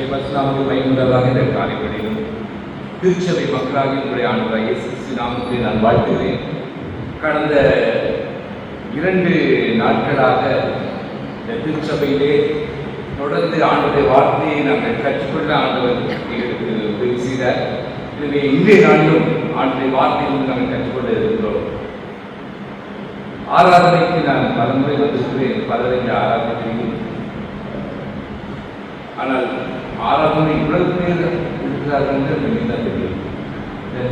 கர்த்தருடைய பரிசுத்தநாமத்தில் பயனுள்ளதாக இந்த காலைகளிலும் திருச்சபை மக்களாக என்னுடைய ஆண்டவராகிய இயேசு கிறிஸ்து நாமத்தில் நான் வாழ்த்துகிறேன். கடந்த 2 நாட்களாக இந்த திருச்சபையிலே தொடர்ந்து ஆண்டவருடைய வார்த்தையை நாங்கள் கற்றுக்கொள்ள ஆண்டவர் எங்களுக்கு உதவி செய்தார். எனவே இன்றைய நாளிலும் ஆண்டவருடைய வார்த்தையை நாங்கள் கற்றுக்கொள்ள இருக்கிறோம். ஆராதனைக்கு நான் பலமுறை வந்திருக்கிறேன், பலரை ஆராதனை செய்யும். ஆனால் ஆராதனை இவ்வளவு பேர் இருக்கிறார்கள் என்று தான் தெரியும்.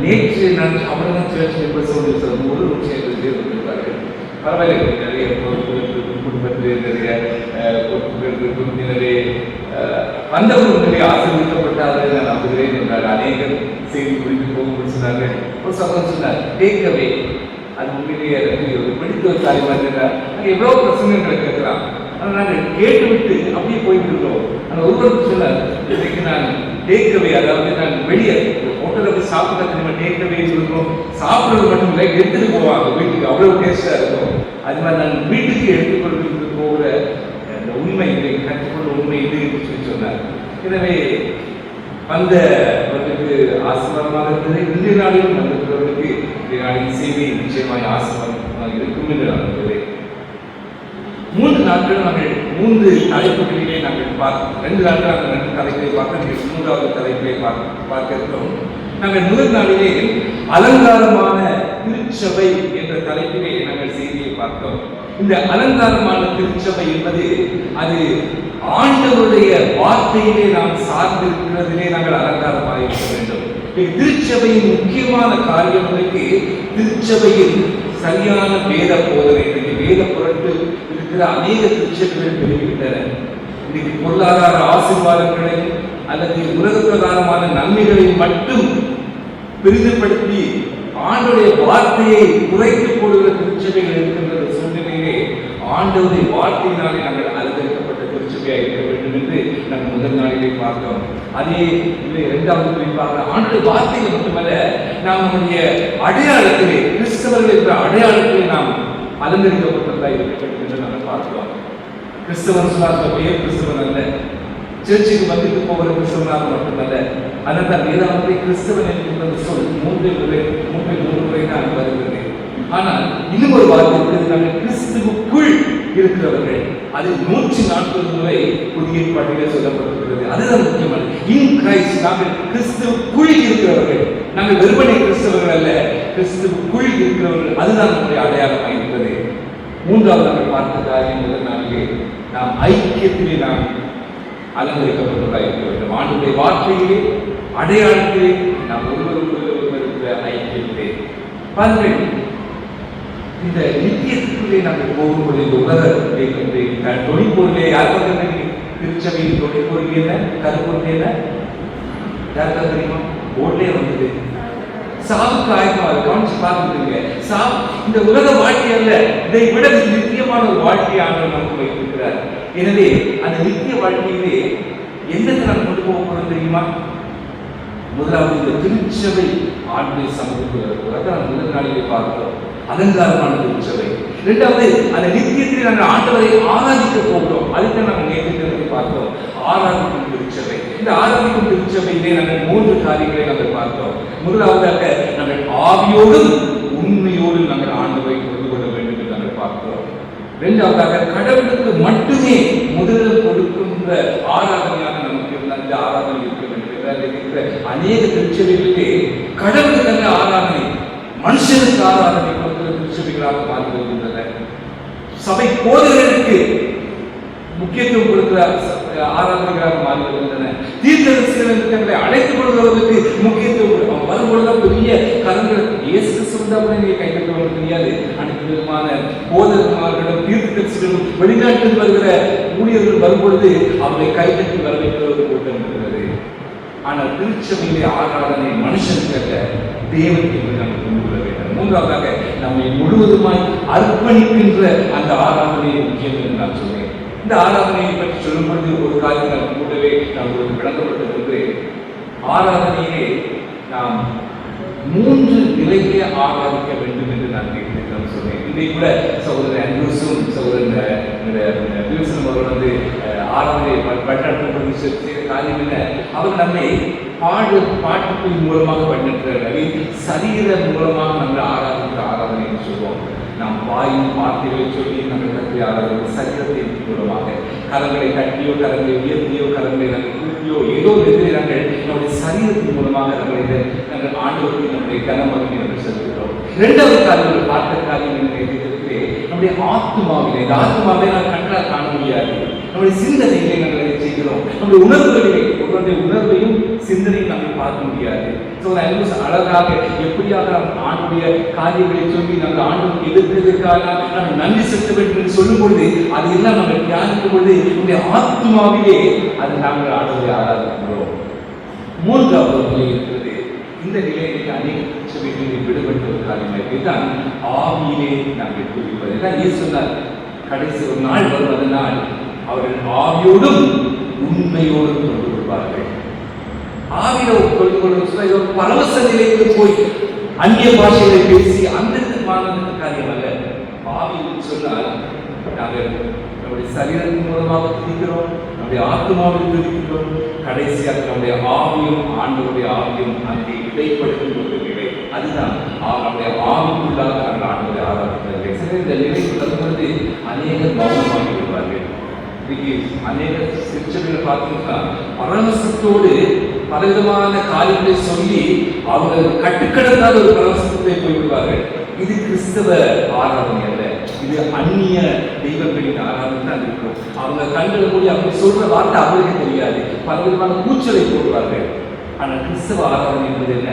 நேற்று நான் அவ்வளவுதான் சேர்ச்சி எப்படி சொல்லியிருக்கிறோம், ஒரு விஷயத்தில் பேர் வந்திருக்கிறார்கள். பரவாயில்லை, நிறைய குடும்பத்தில் நிறைய பொறுப்புகள் நிறைய வந்தவர்களுடைய ஆசீர்வதிக்கப்பட்டார்கள் நான் நம்புகிறேன் என்றார். அநேகர் செய்தி குறித்து போகும்போது சொன்னார்கள். ஒரு சகோதரர் சொன்னார், டேக் அவே. அது உண்மையிலேயே ஒரு பிடித்த ஒரு காரியமாக இருக்கிறார். நாங்கள் எவ்வளோ பிரச்சனைகளை கேட்கலாம், ஆனால் நாங்கள் கேட்டுவிட்டு அப்படியே போய்விடுகிறோம். ஆனால் ஒருவருக்கு சொன்னார், இன்றைக்கு நான் டேக்அவே, அதாவது நான் வெளியே ஹோட்டலில் போய் சாப்பிட்டா நம்ம டேக்அவே சொல்கிறோம். சாப்பிட்றது மட்டும் இல்லை, எடுத்துட்டு போவாங்க வீட்டுக்கு, அவ்வளோ டேஸ்டாக இருக்கும். அது மாதிரி நான் வீட்டுக்கு எடுத்துக்கொண்டு போகிற அந்த உண்மை இதை கற்றுக்கொள்ள உண்மை இது என்று சொல்லி சொன்னார். எனவே வந்தவர்களுக்கு ஆசீர்வாதமாக இருந்தது. இன்றைய நாளிலும் வந்திருக்கிறவர்களுக்கு இன்றைய நாளின் சேவை நிச்சயமாய் ஆசீர்வாதமாக இருக்கும் என்று நான் நம்புகிறேன். 3 நாட்கள் நாங்கள் 3 தலைப்புகளிலே நாங்கள் பார்த்தோம். 2 நாட்கள் நாங்கள் 2 தலைப்பை பார்க்க, 3வது தலைப்பை பார்க்க இருக்கிறோம். நாங்கள் முதல் நாளிலே அலங்காரமான திருச்சபை என்ற தலைப்பிலே நாங்கள் செய்தியை பார்த்தோம். இந்த அலங்காரமான திருச்சபை என்பது அது ஆண்டவருடைய வார்த்தையிலே நாம் சார்ந்திருக்கிறதிலே நாங்கள் அலங்காரமாக இருக்க வேண்டும். திருச்சபையின் முக்கியமான காரியம் திருச்சபையின் சரியான வேத போதனை. வேத பொருட்கள் இருக்கிற அநேக திருச்சபைகள் பெருகிவிட்டன. இன்னைக்கு பொருளாதார ஆசீர்வாதங்களை அல்லது உலக பிரகாரமான நன்மைகளை மட்டும் பெரிதுபடுத்தி ஆண்டவருடைய வார்த்தையை குறைத்துக் கொள்கிற திருச்சபைகள் இருக்கின்ற சூழ்நிலையிலே ஆண்டவருடைய வார்த்தையினாலே நாங்கள் அலங்கரிக்கப்பட்ட திருச்சபையாக இருக்க வேண்டும் என்று நாங்கள் முதல் நாளிலே பார்த்தோம். அதே 2வது குறிப்பாக ஆண்டவருடைய வார்த்தைகள் மட்டுமல்ல, நாம் நம்முடைய அடையாளத்திலே, கிறிஸ்தவர்கள் என்ற அடையாளத்திலே நாம் அலங்கரிக்கப்பட்டதாக இருக்க வேண்டும் என்று நாங்கள் பார்க்கிறோம். கிறிஸ்தவன் சொன்னார், பெயர் கிறிஸ்தவன் அல்ல, சர்ச்சுக்கு வந்துட்டு போகிற கிறிஸ்தவனாக மட்டுமல்ல. அதனால் வேதாந்தத்தை கிறிஸ்தவன் என்கின்ற சொல் 3 முறை நான் வருகிறேன். ஆனால் இன்னும் ஒரு வார்த்தை இருக்கிறது, நாங்கள் கிறிஸ்துவுக்குள் இருக்கிறவர்கள். அது 140 முறை புதிய ஏற்பாட்டிலே சொல்லப்பட்டிருக்கிறது. அதுதான் முக்கியமானது. இன் கிரைஸ்ட், நாங்கள் கிறிஸ்துவுக்குள் இருக்கிறவர்கள். நாங்கள் வெறுமனே கிறிஸ்தவர்கள் அல்ல, கிறிஸ்துவுக்குள் இருக்கிறவர்கள். அதுதான் நம்முடைய அடையாளமாக இருக்கிறது. 3வது நாங்கள் பார்த்த காரியம் முதல் நாளிலே நாம் ஐக்கியத்திலே நாம் அலங்கரிக்கப்பட்டதாக இருக்க வேண்டும். ஆண்டவருடைய வார்த்தையிலே, அடையாளத்திலே நாம் ஒருவர் இருக்கிற ஐக்கியத்திலே பாருங்கள். இந்த நித்தியத்துக்குள்ளே நாங்கள் போகும்போது இந்த உலக தொழிற்பொருளே யார் பண்றது? திருச்சபையின் தொழிற்பொருள் என்ன, கருப்பொருள் என்ன, யாருக்கா தெரியுமா? போர்டே வந்தது. சாவுக்கு ஆயத்தமாக கவனிச்சு பார்த்துருங்க. இந்த உலக வாழ்க்கை அல்ல, இதை விட நித்தியமான ஒரு வாழ்க்கையான நமக்கு வைத்திருக்கிறார். எனவே அந்த நித்திய வாழ்க்கையிலே என்னத்தை நாம் கொண்டு போக போறோம் தெரியுமா? முதலாவது இந்த திருச்சபை ஆண்டு சமூகத்தில் அதான் முதல் நாளிலே பார்த்தோம், அலங்காரமான திருச்சபை. 2வது அந்த நித்தியத்தில் நாங்கள் ஆண்டவரை ஆராதிக்க போகிறோம். அதுக்கு நாங்கள் நேற்று பார்த்தோம், ஆராதிக்கும் திருச்சபை. இந்த ஆராதிக்கும் திருச்சபையிலே நாங்கள் 3 காரியங்களை நாங்கள் பார்த்தோம். முதலாவதாக நாங்கள் ஆவியோடும் உண்மையோடு நாங்கள் ஆண்டவரை கொண்டு கொள்ள வேண்டும் என்று நாங்கள் பார்த்தோம். 2வதாக கடவுளுக்கு மட்டுமே முதலில் கொடுக்கின்ற ஆராதனையாக நமக்கு இந்த ஆராதனை இருக்க வேண்டும். அநேக திருச்சபைகளுக்கு கடவுளுக்கு ஆராதனை, மனுஷனுக்கு ஆராதனை கொடுக்கிற திருச்சபைகளாக மாறி வருகின்றன. சபை போதகர்களுக்கு முக்கியத்துவம் கொடுக்கிற ஆராதனைகளாக மாறி வருகின்றன. தீர்க்கதரிசிகள் தங்களை அழைத்துக் கொள்கிறவர்களுக்கு முக்கியத்துவம் வரும்பொழுதுதான் பெரிய கலங்கள் இயேசு கிறிஸ்துவை நீங்க கைப்பற்ற தெரியாது. அனைத்து விதமான போதகர்களும் தீர்க்கதரிசிகளும் வெளிநாட்டில் வருகிற ஊழியர்கள் வரும்பொழுது அவர்களை கைப்பற்றி வரவேற்கிறது கூட்டம் இருக்கிறது. ஆனால் திருச்சபையிலே ஆராதனை மனுஷனுக்கு அல்ல, தேவனுக்கு நாம் கொண்டு வர வேண்டும். 3வதாக நம்மை முழுவதுமாய் அர்ப்பணிக்கின்ற அந்த ஆராதனை முக்கியம் என்று நான் சொல்றேன். இந்த ஆராதனையை பற்றி சொல்லும் பொழுது ஒரு காரியத்தை நாம் கூடவே நாம் விளக்கப்பட்டிருக்கு. ஆராதனையிலே நாம் 3 நிலையிலே ஆராதிக்க வேண்டும் என்று நான் சொன்னேன். இதை கூட சகோதரர் ஆண்ட்ரூஸும் சகோதரன் அவர்கள் ஆராதனை பட்டணத்தில் செய்த காரியம் என்ன? அவர் நம்மை பாட்டுக்களின் மூலமாக பண்ணிருக்கிறார்கள். சரீர மூலமாக நம்ம ஆராதனை என்று சொல்லுவோம். நாம் வாயின் வார்த்தைகளை சொல்லி நம்ம கற்று ஆராதனை சரீரத்தின் மூலமாக கரங்களை கட்டியோ, கரங்களை உயர்த்தியோ, கரங்களை நாங்கள் கூட்டியோ, ஏதோ எதிரே நாங்கள் நம்முடைய சரீரத்தின் மூலமாக நாங்கள் ஆண்டவருக்கு நம்முடைய கனமகனை என்று செலுத்துகிறோம். இரண்டாவது காரியம், பார்த்த காரியம் என்று நம்முடைய ஆத்மாவிலே, இந்த ஆத்மாவை நாம் கண்டால் காண முடியாது. நம்முடைய சிந்தனைகளை நாங்கள் செய்கிறோம். நம்முடைய உணர்வுகளை, ஒருவருடைய உணர்வையும் சிந்தனையும் நாங்கள் பார்க்க முடியாது. அழகாக எப்படியாக ஆண்டுடைய காரியங்களை சொல்லி நாங்கள் ஆண்டுக்கு எதிர்க்கிறதுக்காக நாங்கள் நன்றி செலுத்த வேண்டும் என்று சொல்லும் பொழுது அது எல்லாம் நாங்கள் தியானிக்கும் பொழுது நம்முடைய ஆத்மாவிலே அது நாங்கள் ஆண்டுடைய ஆராதிக்கிறோம். மூன்றாவது நிலை இருக்கிறது. இந்த நிலையை அநேக சபைகளில் விடுபட்ட ஒரு காரியமாக தான் ஆவியிலே நாங்கள் துதிப்பது. இயேசு சொன்னார், கடைசி ஒரு நாள் வருவதனால் அவர்கள் ஆவியோடும் உண்மையோடும் தொண்டு கொள்வார்கள். ஆவியில தொண்டு கொள்வது பரவச நிலைக்கு போய் அந்நிய பாஷைகளை பேசி அந்த காரியம் அல்ல. ஆவியில் சொன்னால் நாங்கள் நம்முடைய சரீரத்தின் மூலமாக துதிக்கிறோம், நம்முடைய ஆத்மாவில் துதிக்கிறோம், கடைசியாக நம்முடைய ஆவியும் ஆண்டவருடைய ஆவியும் அங்கே இடைப்படுத்தும் ஒரு நிலை. அதுதான் நம்முடைய ஆவிக்குள்ளாக நாங்கள் ஆண்டவரை ஆராதிக்கிறார்கள். சில இந்த நிலைக்கு தரும்பொழுது அநேகர் மௌனமாகி விடுவார்கள். இன்னைக்கு அநேக சிறுச்சபைகளை பார்த்தீங்கன்னா பரவசத்தோடு பலவிதமான காரியங்களை சொல்லி அவங்க கட்டுக்கடங்காத ஒரு பரவசத்தை போய்விடுவார்கள். இது கிறிஸ்தவ ஆராதனை அல்ல, இது அந்நிய தெய்வங்களின் ஆராதனை தான் இருக்கும். அவங்க கண்களை மூடி அவங்க சொல்ற வார்த்தை அவர்களுக்கு தெரியாது, பலவிதமான கூச்சலை போடுவார்கள். ஆனால் கிறிஸ்தவ ஆராதனை என்பது என்ன?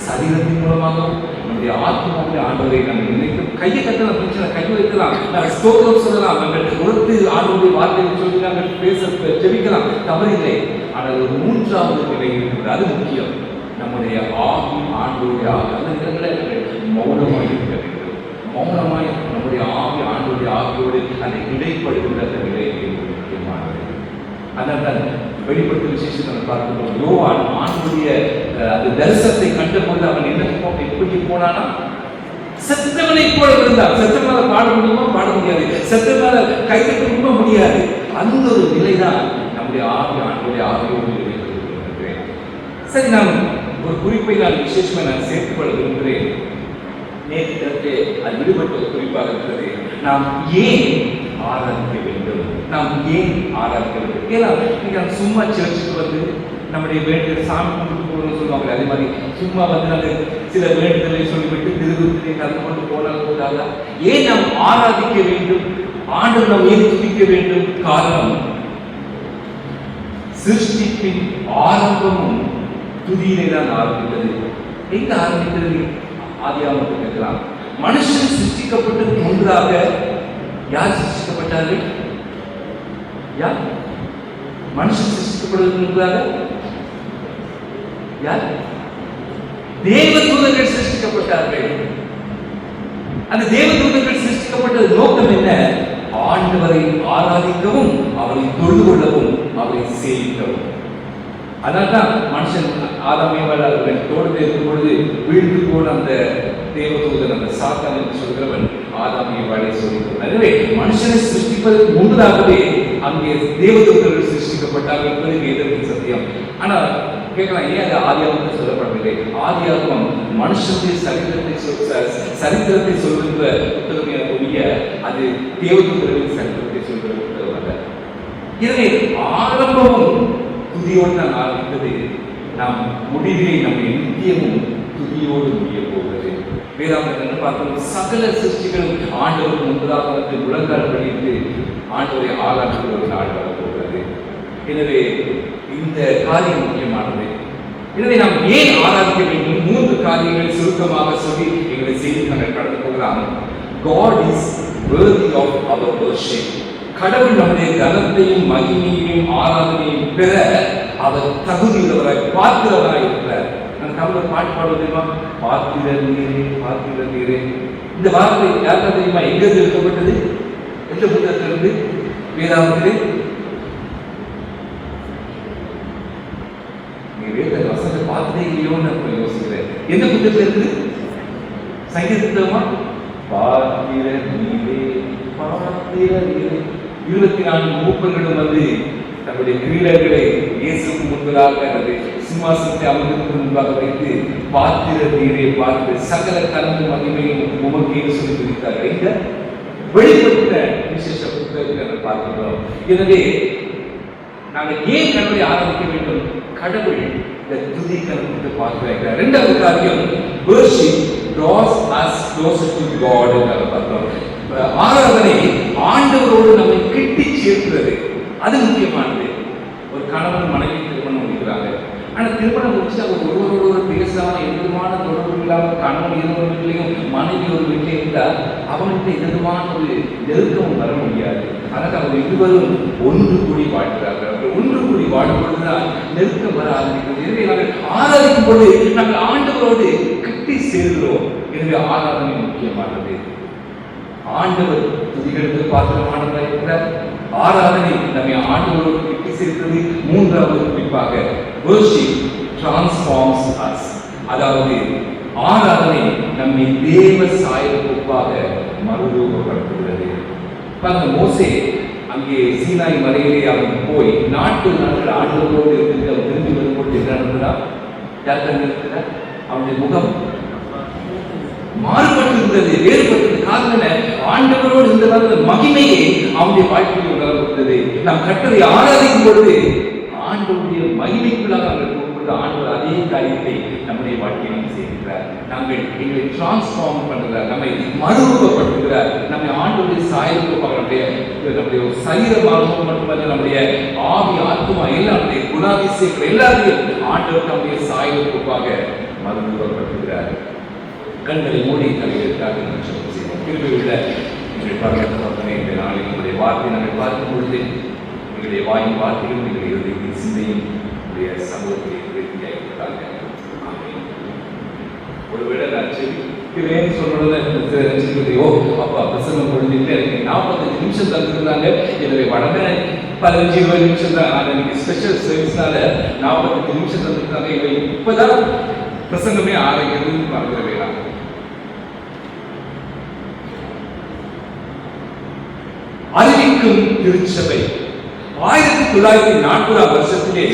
சரீரத்தின் மூலமாகவும் நம்முடைய ஆத்மாவுடைய ஆண்டவரை நாங்கள் நினைக்கும். கையை கட்டலாம், பிரச்சனை கை வைக்கலாம், நாங்கள் ஸ்தோத்திரம் சொல்லலாம், நாங்கள் உரத்து ஆண்டவருடைய வார்த்தையை சொல்லி நாங்கள் பேச ஜெபிக்கலாம், தவறில்லை. ஆனால் ஒரு மூன்றாவது நிலை இருக்கிறது, அது முக்கியம். நம்முடைய ஆவி ஆண்டவருடைய ஆவி அந்த நிலங்களை மௌனமாக இருக்க வேண்டும். மௌனமாய் நம்முடைய ஆவி ஆண்டவருடைய ஆவியோடு அதை இடைப்படுகின்ற அந்த நிலை முக்கியமானது. அதனால் வெளிப்படுத்த விசேஷம் நம்ம பார்க்கும்போது யோவான் ஆண்டுடைய அந்த தரிசனத்தை கண்டபோது அவன் என்ன எப்படி போனானா, செத்தவனை போல இருந்தான். செத்தவனால பாட முடியுமா? பாட முடியாது. செத்தவனால கைது கொடுக்க முடியாது. அந்த ஒரு நிலைதான் நம்முடைய ஆவி ஆண்டுடைய ஆவியோடு இருக்கிறேன். சரி, நான் ஒரு குறிப்பை நான் விசேஷமாக நான் சேர்த்துக் கொள்ள விரும்புகிறேன். நேற்று அது விடுபட்ட ஒரு குறிப்பாக இருக்கிறது. நாம் ஏன் ஆராதிக்க வேண்டும்? நாம் ஏன் ஆராதிக்க வேண்டும்? ஏன்னா சும்மா சர்ச்சுக்கு வந்து நம்முடைய வேண்டுதல் சாமி கொண்டு போகணும்னு சொல்லுவாங்க. அதே மாதிரி சும்மா வந்து நாங்கள் சில வேண்டுதலை சொல்லிவிட்டு திருவிழத்தை கலந்து கொண்டு போனால் போதாதா? ஏன் நாம் ஆராதிக்க வேண்டும்? ஆண்டவர் நாம் ஏன் துதிக்க வேண்டும்? காரணம், சிருஷ்டிப்பின் ஆரம்பமும் துதியிலே தான் ஆரம்பித்தது. எங்க ஆரம்பித்தது? ஆதியாகமத்தில் கேட்கலாம். மனுஷன் சிருஷ்டிக்கப்பட்டதுக்கு முன்பதாக யார் சிருஷ்டிக்கப்பட்டார்கள்? யார்? மனுஷன் சிருஷ்டிக்கப்படுவதற்கு முன்பதாக யார்? தேவதூதர்கள் சிருஷ்டிக்கப்பட்டார்கள். அந்த தேவதூதர்கள் சிருஷ்டிக்கப்பட்டது நோக்கம் என்ன? ஆண்டவரை ஆராதிக்கவும், அவரை தொழுது கொள்ளவும், அவரை சேவிக்கவும். அதனால்தான் மனுஷன் ஆதாமேவால் அவர்கள் தோட்டத்தில் இருக்கும் பொழுது வீழ்ந்து போன அந்த தேவதூதன், அந்த சாத்தான் என்று சொல்கிறவன் ஆதாமேவாளை சொல்லியிருக்கிறான். எனவே மனுஷனை சிருஷ்டிப்பதற்கு முன்பதாகவே அங்கே தேவதூதர்கள் சிருஷ்டிக்கப்பட்டார்கள் என்பது வேதத்தின் சத்தியம். ஆனால் கேட்கலாம், ஏன் அது ஆதியாகமத்தில் சொல்லப்படவில்லை? ஆதியாகமம் மனுஷனுடைய சரித்திரத்தை சொல்கின்ற புத்தகம் என ஒழிய அது தேவதூதர்களின் சரித்திரத்தை சொல்கிற புத்தகம் அல்ல. எனவே ஆரம்பமும் துதியோடு நான் ஆரம்பித்தது. நாம் முடிவிலே நம்முடைய நித்தியமும் துதியோடு முடிய போகிறது. வேதாந்தத்தில் பார்த்தோம், சகல சிருஷ்டிகளும் ஆண்டவருக்கு முன்பதாக வந்து முழங்கால் படித்து ஆண்டவரை ஆராதிக்கிற ஒரு நாள் வரப்போகிறது. எனவே இந்த காரியம் முக்கியமானது. எனவே நாம் ஏன் ஆராதிக்க வேண்டும்? 3 காரியங்களை சுருக்கமாக சொல்லி எங்களை செய்து நாங்கள் கடந்து போகலாம். God is worthy of our worship. கடவுள் நம்முடைய கனத்தையும் மகிமையையும் ஆராதனையும் பெற அவர் தகுதியுள்ளவராய் பாத்திரவராய் இருக்கிறார். நான் தமிழ் பாட்டு பாடுவது தெரியுமா? பாத்திர நீரே, பாத்திர நீரே. இந்த வார்த்தை யாருக்கு தெரியுமா? எங்கிருந்து எழுதப்பட்டது? எந்த புத்தகத்திலிருந்து? வேதாகமத்திலே. நீ வேத வசனத்தை பார்த்ததே இல்லையோன்னு நான் யோசிக்கிறேன். எந்த புத்தகத்தில் இருந்து? சங்கீதமா? பாத்திர நீரே, பாத்திர நீரே. 24 மூப்பர்களும் வந்து தன்னுடைய கிரீடங்களை இயேசுக்கு முன்பதாக அல்லது சிம்மாசனத்தை அமர்ந்ததுக்கு முன்பாக வைத்து பாத்திர நீரை பார்த்து சகல கலந்து மகிமையும் உமக்கே சொல்லி குறித்தார்கள். இந்த வெளிப்பட்ட விசேஷ புத்தகத்தை பார்க்கிறோம். எனவே நாங்கள் ஏன் கடவுளை ஆராதிக்க வேண்டும்? கடவுள் இந்த துதி கலந்து பார்க்கிறார். இரண்டாவது காரியம், worship draws us closer to God என்று பார்த்தோம். ஆராதனை ஆண்டவரோடு நம்மை கிட்டி சேர்க்கிறது. அது முக்கியமானது. ஒரு கணவன் மனைவி திருமணம் முடிக்கிறாங்க. ஆனால் திருமணம் முடிச்சு அவங்க ஒருவரோடு பேசாம எந்தவிதமான தொடர்பு இல்லாமல் கணவன் இருவர் வீட்டிலையும் மனைவி ஒரு வீட்டிலே இருந்தால் அவங்கள்ட்ட எந்தவிதமான ஒரு நெருக்கம் வர முடியாது. அதனால் அவங்க இருவரும் ஒன்று கூடி வாழ்கிறார்கள். அவர்கள் ஒன்று கூடி வாழும்பொழுதுதான் நெருக்கம் வர ஆரம்பிக்கிறது. எனவே நாங்கள் ஆராதிக்கும் பொழுது நாங்கள் ஆண்டவரோடு கிட்டி சேர்கிறோம். எனவே ஆராதனை முக்கியமானது. ஆண்டவர் துதிகளுக்கு பாத்திரமானவராக இருக்கிறார். ஆராதனை நம்மை ஆண்டவரோடு கிட்டி சேர்க்கிறது. மூன்றாவது குறிப்பாக worship transforms us. அதாவது ஆராதனை நம்மை தேவ சாயலுக்காக மறுரூபப்படுத்துகிறது. மோசே அங்கே சீனாய் மலையிலே அவன் போய் 4 நாட்கள் ஆண்டவரோடு இருந்து அவன் திரும்பி வரும்போது என்ன நடந்ததா? இருக்கிறார் அவனுடைய முகம் மாறுபட்டிருந்தது, வேறுபட்டது. காரணம் ஆண்டவரோடு இருந்த மகிமையை அவனுடைய வாழ்க்கையில் உணரப்பட்டது. நாம் கர்த்தரை ஆராதிக்கும் பொழுது ஆண்டவருடைய மகிமைக்குள்ளாக நாங்கள் போகும்போது ஆண்டவர் அதே காரியத்தை நம்முடைய வாழ்க்கையில் செய்கிறார். நாங்கள் எங்களை டிரான்ஸ்ஃபார்ம் பண்ணுகிறார், நம்மை மறுரூபப்படுத்துகிறார், நம்மை ஆண்டவருடைய சாயலுக்காக நம்முடைய சரீரமாகவும் மட்டுமல்ல நம்முடைய ஆவி ஆத்மா எல்லாருடைய குணாதிசயங்கள் எல்லாத்தையும் ஆண்டவர் நம்முடைய சாயலுக்காக மறுரூபப்படுத்துகிறார். கண்களை மூடி தலைவதற்காக திரும்பியுள்ள எங்கள் பரலோகத்தகப்பனே, இந்த நாளில் உங்களுடைய வார்த்தை நாங்கள் பார்க்கும் பொழுது எங்களுடைய வாயின் வார்த்தையும் எங்களுடைய சிந்தையும் உடைய சமூகத்தை விருத்தியாயிருப்பதாக. ஒருவேளை நான் செவிக்கிறேன்னு சொல்றதையோ அப்பா பிரசங்கம் பொழுதுட்டு எனக்கு 45 நிமிஷம் தந்துருந்தாங்க. என்னுடைய வடமே 15-20 நிமிஷம் தான். அன்னைக்கு ஸ்பெஷல் சர்வீஸ்னால 45 நிமிஷம் தந்துருந்தாங்க. இவை இப்பதான் பிரசங்கமே ஆரம்பிக்கிறது பார்க்கிற வேணா. அறிவிக்கும் திருச்சபை 1940 வருஷத்திலே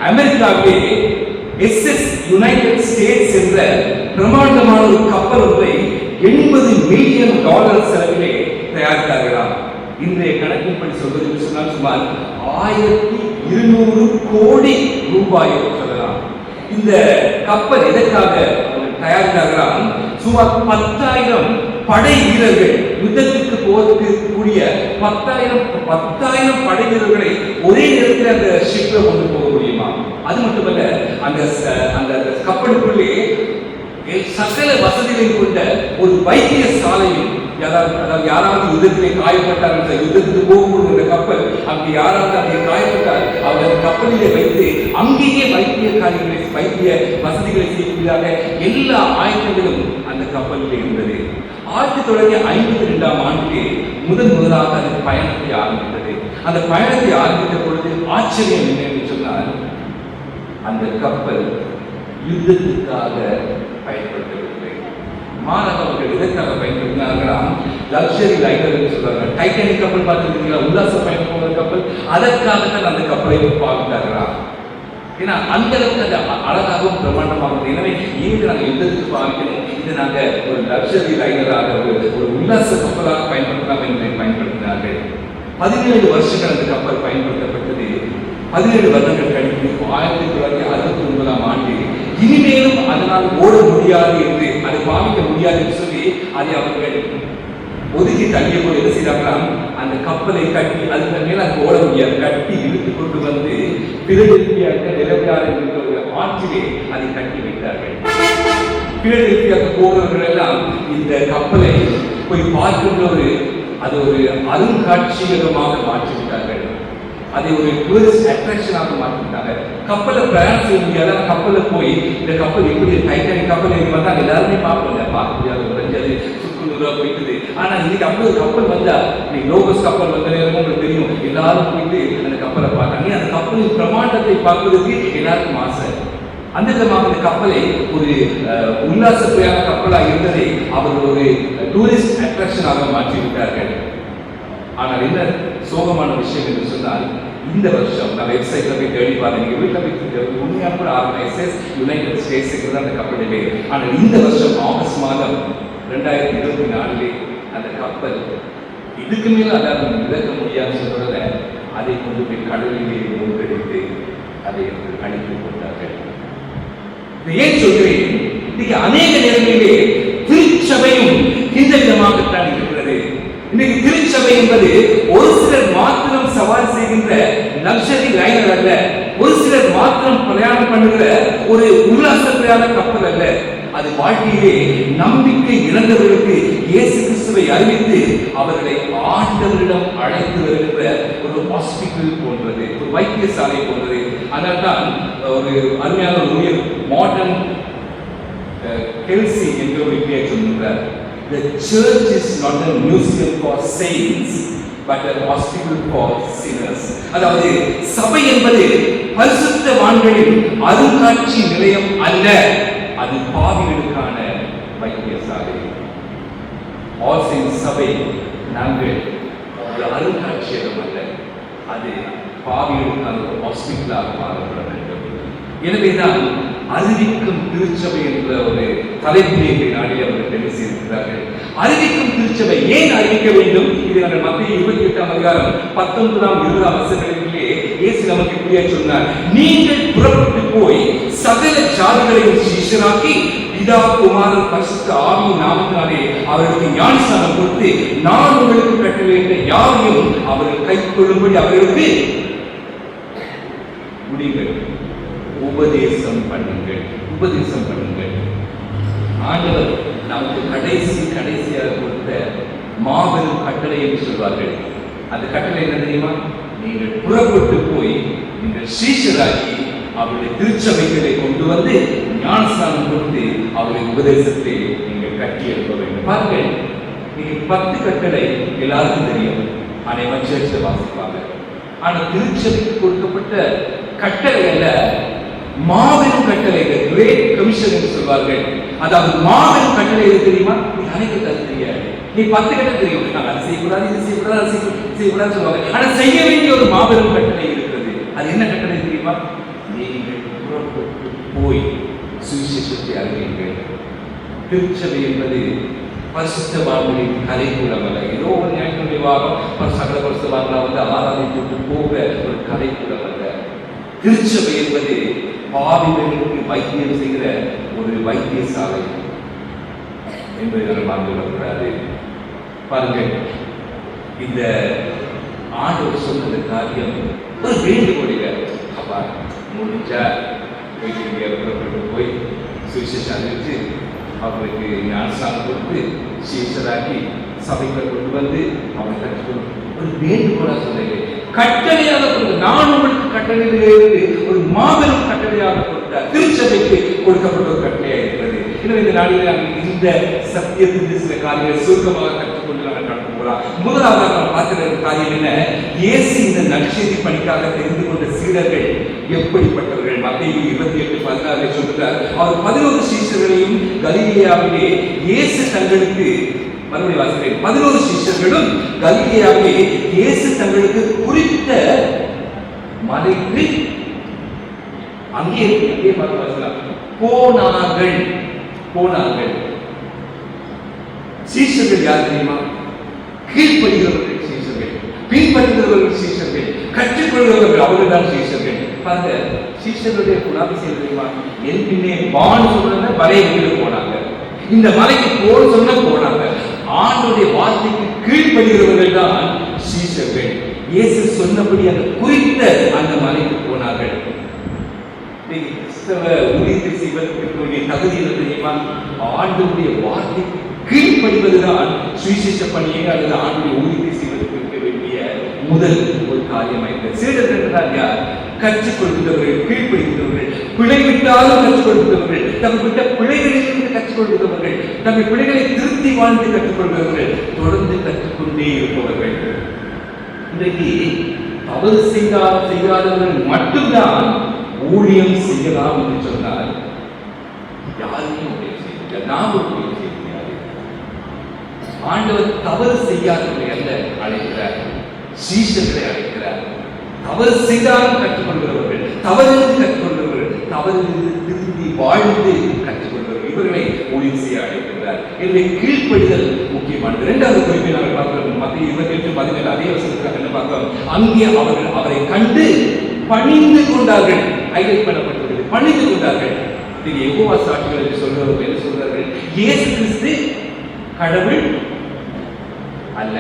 அமெரிக்காவிலே SS யுனைடெட் ஸ்டேட்ஸ் என்ற பிரமாண்டமான ஒரு கப்பல் ஒன்றை $80 மில்லியன் செலவிலே தயாரித்தார்களாம். இன்றைய கணக்கின்படி சொல்வது சொன்னால் சுமார் 1200 கோடி ரூபாய் சொல்லலாம். இந்த கப்பல் எதற்காக தயாரித்தார்களாம்? சுமார் 10,000 படை வீரர்கள், யுத்தத்துக்கு போவதற்கு கூடிய 10,000 படை வீரர்களை ஒரே நேரத்தில் அந்த ஷிப்ல கொண்டு போக முடியுமா? அது மட்டுமல்ல, அந்த கப்பலுக்குள்ளே சகல வசதிகளையும் கொண்ட ஒரு வைத்திய சாலையும், யாராவது யுத்தத்திலே காயப்பட்டார்கள், யுத்தத்துக்கு போகும்போது இந்த கப்பல் அங்கே யாராவது அங்கே காயப்பட்டால் அவர் கப்பலிலே வைத்து அங்கேயே வைத்திய வசதிகளை செய்யக்கூடியதாக எல்லா ஆயுதங்களும் அந்த கப்பலிலே இருந்தது. 1952 ஆண்டிலே முதலாக அந்த பயணத்தை ஆரம்பித்தது. அந்த பயணத்தை ஆரம்பித்த பொழுது ஆச்சரியம் என்ன என்று சொன்னால், அந்த கப்பல் யுத்தத்துக்காக பயன்படுத்தவில்லை. மாறாக அவர்கள் எதற்காக பயன்படுத்தினார்களாம்? லக்ஸரி லைனர் என்று சொல்றாங்க. டைட்டானிக் கப்பல் பார்த்துருக்கீங்களா? உல்லாச பயணம் போகிற கப்பல். அதற்காகத்தான் அந்த கப்பலை பாவித்தார்களாம். ஏன்னா அந்த அளவுக்கு அந்த அழகாகவும் பிரமாண்டமாகும். எனவே இங்கு நாங்கள் யுத்தத்துக்கு பாவிக்கணும், இது நாங்கள் ஒரு லக்ஸரி லைனராக ஒரு உல்லாச கப்பலாக பயன்படுத்தலாம் என்று பயன்படுத்தினார்கள். 17 வருஷங்கள் அந்த கப்பல் பயன்படுத்தப்பட்டது. 17 வருடங்கள் கழித்து 1969 ஆண்டு இனிமேலும் அதனால் ஓட முடியாது என்று, அதை பாவிக்க முடியாது என்று சொல்லி அதை அவர்கள் ஒதுக்கி தள்ளிய போது என்ன செய்தார்களாம்? அந்த கப்பலை கட்டி அதுக்கு மேல அது ஓட முடியாது, கட்டி இழுத்து கொண்டு வந்து பிலடெல்பியாவுக்கு நிலவியார் என்ற ஒரு ஆற்றிலே அதை கட்டி வைத்தார்கள். பிலடெல்பியாவுக்கு போகிறவர்கள் எல்லாம் இந்த கப்பலை போய் பார்க்கின்ற அது ஒரு அருங்காட்சியகமாக மாற்றிவிட்டார்கள். அதை ஒரு டூரிஸ்ட் அட்ராக்ஷனாக மாற்றிவிட்டாங்க. கப்பலை பிரயாணம் செய்ய முடியாத கப்பலை போய் இந்த கப்பல் எப்படி டைட்டானிக் கப்பல் இது வந்தால் எல்லாருமே பார்ப்பாங்க, பார்க்க முடியாது, உடஞ்சது சுக்குநூறா போயிட்டுது. ஆனா இன்னைக்கு அப்படி ஒரு கப்பல் வந்தா, இன்னைக்கு லோகஸ் கப்பல் வந்த நேரமும் உங்களுக்கு தெரியும், எல்லாரும் போயிட்டு அந்த கப்பலை பார்த்தாங்க. அந்த கப்பலின் பிரமாண்டத்தை பார்ப்பதற்கு எல்லாருக்கும் ஆசை. அந்த விதமாக இந்த கப்பலை ஒரு உல்லாச பிரயாண கப்பலாக இருந்ததை அவர்கள் ஒரு டூரிஸ்ட் அட்ராக்ஷனாக மாற்றிவிட்டார்கள். ஆனால் என்ன சோகமான விஷயம் என்று சொன்னால், இந்த வருஷம் நான் வெப்சைட்ல போய் தேடி பார்த்தேன். நீங்க வீட்டில் போய் உண்மையான கூட ஆர்கனைசர்ஸ் யுனைடெட் ஸ்டேட்ஸுக்கு தான் அந்த கப்பலிலே. ஆனால் இந்த வருஷம் ஆகஸ்ட் மாதம் 2024 அந்த கப்பல் இதுக்கு மேல அதாவது மிதக்க முடியாதுன்னு சொல்றத அதை கொண்டு போய் கடலிலே மூழ்கடித்து அதை அழித்துக் கொண்டார்கள். ஏன் சொல்கிறேன்? இன்னைக்கு அநேக நேரங்களிலே திருச்சபையும் இந்த விதமாகத்தான் இருக்கிறது. இன்னைக்கு திருச்சபை என்பது ஒரு சிலர் மாத்திரம் சவால் செய்கின்ற லக்ஸரி லைனர் அல்ல, ஒரு சிலர் மாத்திரம் பிரயாணம் பண்ணுகிற ஒரு உல்லாச பிரயாண கப்பல் அல்ல. அது வாழ்க்கையிலே நம்பிக்கை இழந்தவர்களுக்கு இயேசு கிறிஸ்துவை அறிவித்து அவர்களை ஆண்டவரிடம் அழைத்து வருகின்ற ஒரு ஹாஸ்பிட்டல் போன்றது, ஒரு வைத்தியசாலை போன்றது. அதனால்தான் ஒரு அருமையான ஊழியர் மார்டன் கெல்சி என்ற ஒரு பேர் சொல்லுகிறார், the church is not a museum for saints but a hospital for sinners. அதாவது சபை என்பது பரிசுத்தவான்களின் அருங்காட்சி நிலையம் அல்ல, அது பாவிகளுக்கான வைத்தியசாலை. ஆல் செயின்ட்ஸ் சபை நாங்கள் ஒரு அருங்காட்சியகம் அல்ல, அது பாவிகளுக்கான ஒரு ஹாஸ்பிட்டலாக மாறப்பட வேண்டும். எனவேதான் அறிவிக்கும் திருச்சபை என்ற ஒரு தலைப்பினை நாடி அவர்கள் தெரிவித்திருக்கிறார்கள். அறிவிக்கும் திருச்சபை ஏன் அறிவிக்க வேண்டும்? இது நாங்கள் மத்திய 28ஆம் அதிகாரம் 19ஆம் 20ஆம் வசனங்களிலே இயேசு நமக்கு புரிய சொன்னார். நீங்கள் புறப்பட்டு போய் சகல ஜாதிகளையும் சீஷராக்கி பிதா குமாரன் பரிசுத்த ஆவியின் நாமத்தினாலே அவர்களுக்கு ஞானஸ்நானம் கொடுத்து நான் உங்களுக்கு கட்டளையிட்ட யாவையும் அவர்கள் கைக்கொள்ளும்படி அவர்களுக்கு முடிங்கள், உபதேசம் பண்ணுங்கள், உபதேசம் பண்ணுங்கள். ஆண்டவர் நமக்கு கடைசியாக கொடுத்த மாபெரும் கட்டளை என்று சொல்வார்கள். அந்த கட்டளை என்ன தெரியுமா? நீங்கள் புறப்பட்டு போய் நீங்கள் சீஷராக்கி அவருடைய திருச்சபைகளை கொண்டு வந்து ஞானஸ்நானம் கொடுத்து அவருடைய உபதேசத்தை நீங்கள் கட்டி எழுப்ப வேண்டும். பாருங்கள், நீங்க 10 கட்டளை எல்லாருக்கும் தெரியும், அனைவரும் சேர்த்து வாசிப்பாங்க. ஆனால் திருச்சபைக்கு கொடுக்கப்பட்ட கட்டளை அல்ல, மாபெரும் கட்டளைகள், கிரேட் கமிஷன் என்று சொல்வார்கள். அதாவது மாபெரும் கட்டளை எது தெரியுமா? அனைத்து அது தெரியாது. நீ 10 கட்டளை தெரியும், அதை செய்யக்கூடாது, இது செய்யக்கூடாது, அது செய்யக்கூடாது சொல்லுவாங்க. ஆனால் செய்ய வேண்டிய ஒரு மாபெரும் கட்டளை இருக்கிறது. அது என்ன கட்டளை தெரியுமா? நீங்கள் புறப்பட்டு போய் சுவிசேஷத்தை அறிவியுங்கள். திருச்சபை என்பது பரிசுத்தவான்களின் கலைக்கூடம் அல்ல, ஏதோ ஒரு ஞாயிற்று விவாகம் சகல பரிசுத்தவான்களை வந்து ஆராதித்து போக ஒரு கலைக்கூடம் அல்ல. திருச்சபை என்பது பாவிகளுக்கு வைத்தியம் செய்கிற ஒரு வைத்தியசாலை என்பதை நாம் பார்த்து வரக்கூடாது. பாருங்கள், இந்த ஆண்டவர் சொன்ன காரியம் ஒரு வேண்டுகோளில் அப்பா முடிஞ்சா புறப்பட்டு போய் சுவிசேஷம் அறிவித்து அவர்களுக்கு ஞானஸ்நானம் கொடுத்து சீஷராக்கி சபைகளை கொண்டு வந்து அவரை கற்றுக்கொண்டு ஒரு வேண்டுகோளாக சொன்னீங்க, கட்டளையாக கொடுத்த நான் உங்களுக்கு கட்டளையிலிருந்து ஒரு மாபெரும் கட்டளையாக கொடுத்தார். திருச்சபைக்கு கொடுக்கப்பட்ட ஒரு கட்டளையாக இருக்கிறது. எனவே இந்த நாளில் இந்த சத்தியத்தின் சில காரியங்களை சுருக்கமாக கற்றுக்கொண்டு நாங்கள் கடந்து போகலாம். முதலாவதாக நாம் பார்க்கிற காரியம் என்ன? இயேசு இந்த நற்செய்தி பணிக்காக தெரிந்து கொண்ட சீடர்கள் எப்படிப்பட்டவர்கள்? மத்தேயு 28:16 சொல்கிறார், அவர் 11 சீஷர்களையும் கலிலேயாவிலே இயேசு தங்களுக்கு, மறுபடியும் வாசிக்கிறேன், 11 சீஷர்களும் கலிலேயாவிலே இயேசு தங்களுக்கு குறித்த மலைக்கு அங்கே போனார்கள். சீஷர்கள் யார் தெரியுமா? கீழ்ப்படுகிறவர்கள் சீஷர்கள், பின்பற்றுகிறவர்கள் சீஷர்கள், கற்றுக்கொள்கிறவர்கள் அவர்கள் தான் சீஷர்கள். பாருங்க, சீஷர்களுடைய குணாதிசயம் தெரியுமா? என் பின்னே வான்னு சொல்ற மலைக்கு போனாங்க, இந்த மலைக்கு போன சொன்ன போனாங்க. ஆண்டவருடைய வார்த்தைக்கு கீழ்ப்படுகிறவர்கள் தான் சீஷர்கள். இயேசு சொன்னபடி அந்த குறித்த அந்த மலைக்கு போனார்கள். கிறிஸ்தவ ஊழியத்தை செய்வதற்கு தகுதி என்ன தெரியுமா? ஆண்டவருடைய வார்த்தைக்கு கீழ்ப்படிவதுதான் சுவிசேஷ பணியை அல்லது ஆண்டவருடைய ஊழியத்தை செய்வதற்கு இருக்க வேண்டிய முதல் ஒரு காரியமாயிருக்கிறது. சீடர்கள் யார்? கற்றுக் கொடுக்கிறவர்கள், கீழ்ப்படுகிறவர்கள், பிழை விட்டாலும் கற்றுக் கொடுக்கிறவர்கள், தங்கள் விட்ட பிழைகளிலிருந்து கற்றுக் கொடுக்கிறவர்கள், தங்கள் பிழைகளை திருத்தி வாழ்ந்து கற்றுக்கொள்கிறவர்கள், தொடர்ந்து கற்றுக்கொண்டே இருப்பவர்கள். இன்றைக்கு தவறு செய்யாதவர்கள் மட்டும்தான் ஊழியம் செய்யலாம் என்று சொன்னால் யாருமே ஊழியம் செய்ய, நாம் ஊழியம் செய்ய முடியாது. ஆண்டவர் தவறு செய்யாதவர்களை அல்ல அழைக்கிறார், சீஷர்களை அழைக்கிறார். தவறு செய்தாலும் கற்றுக்கொள்கிறவர்கள், தவறிலிருந்து கற்றுக்கொள்கிறவர்கள், தவறிலிருந்து திருந்தி வாழ்ந்து கற்றுக்கொள்கிறவர்கள், இவர்களை ஊழியம் செய்ய அழைக்கிறார். எனவே கீழ்ப்படிதல் முக்கியமானது. இரண்டாவது குறிப்பை நாங்கள் பார்க்கிறோம். மத்திய 28:17 அதே வசனத்தில் என்ன பார்க்கிறோம்? அங்கே அவர்கள் அவரை கண்டு பணிந்து கொண்டார்கள். ஹைலைட் பண்ணப்பட்டுள்ளது, பணிந்து கொண்டார்கள். யெகோவா சாட்சிகள் என்று சொல்றவர்கள் என்ன சொல்றார்கள்? இயேசு கிறிஸ்து கடவுள் அல்ல.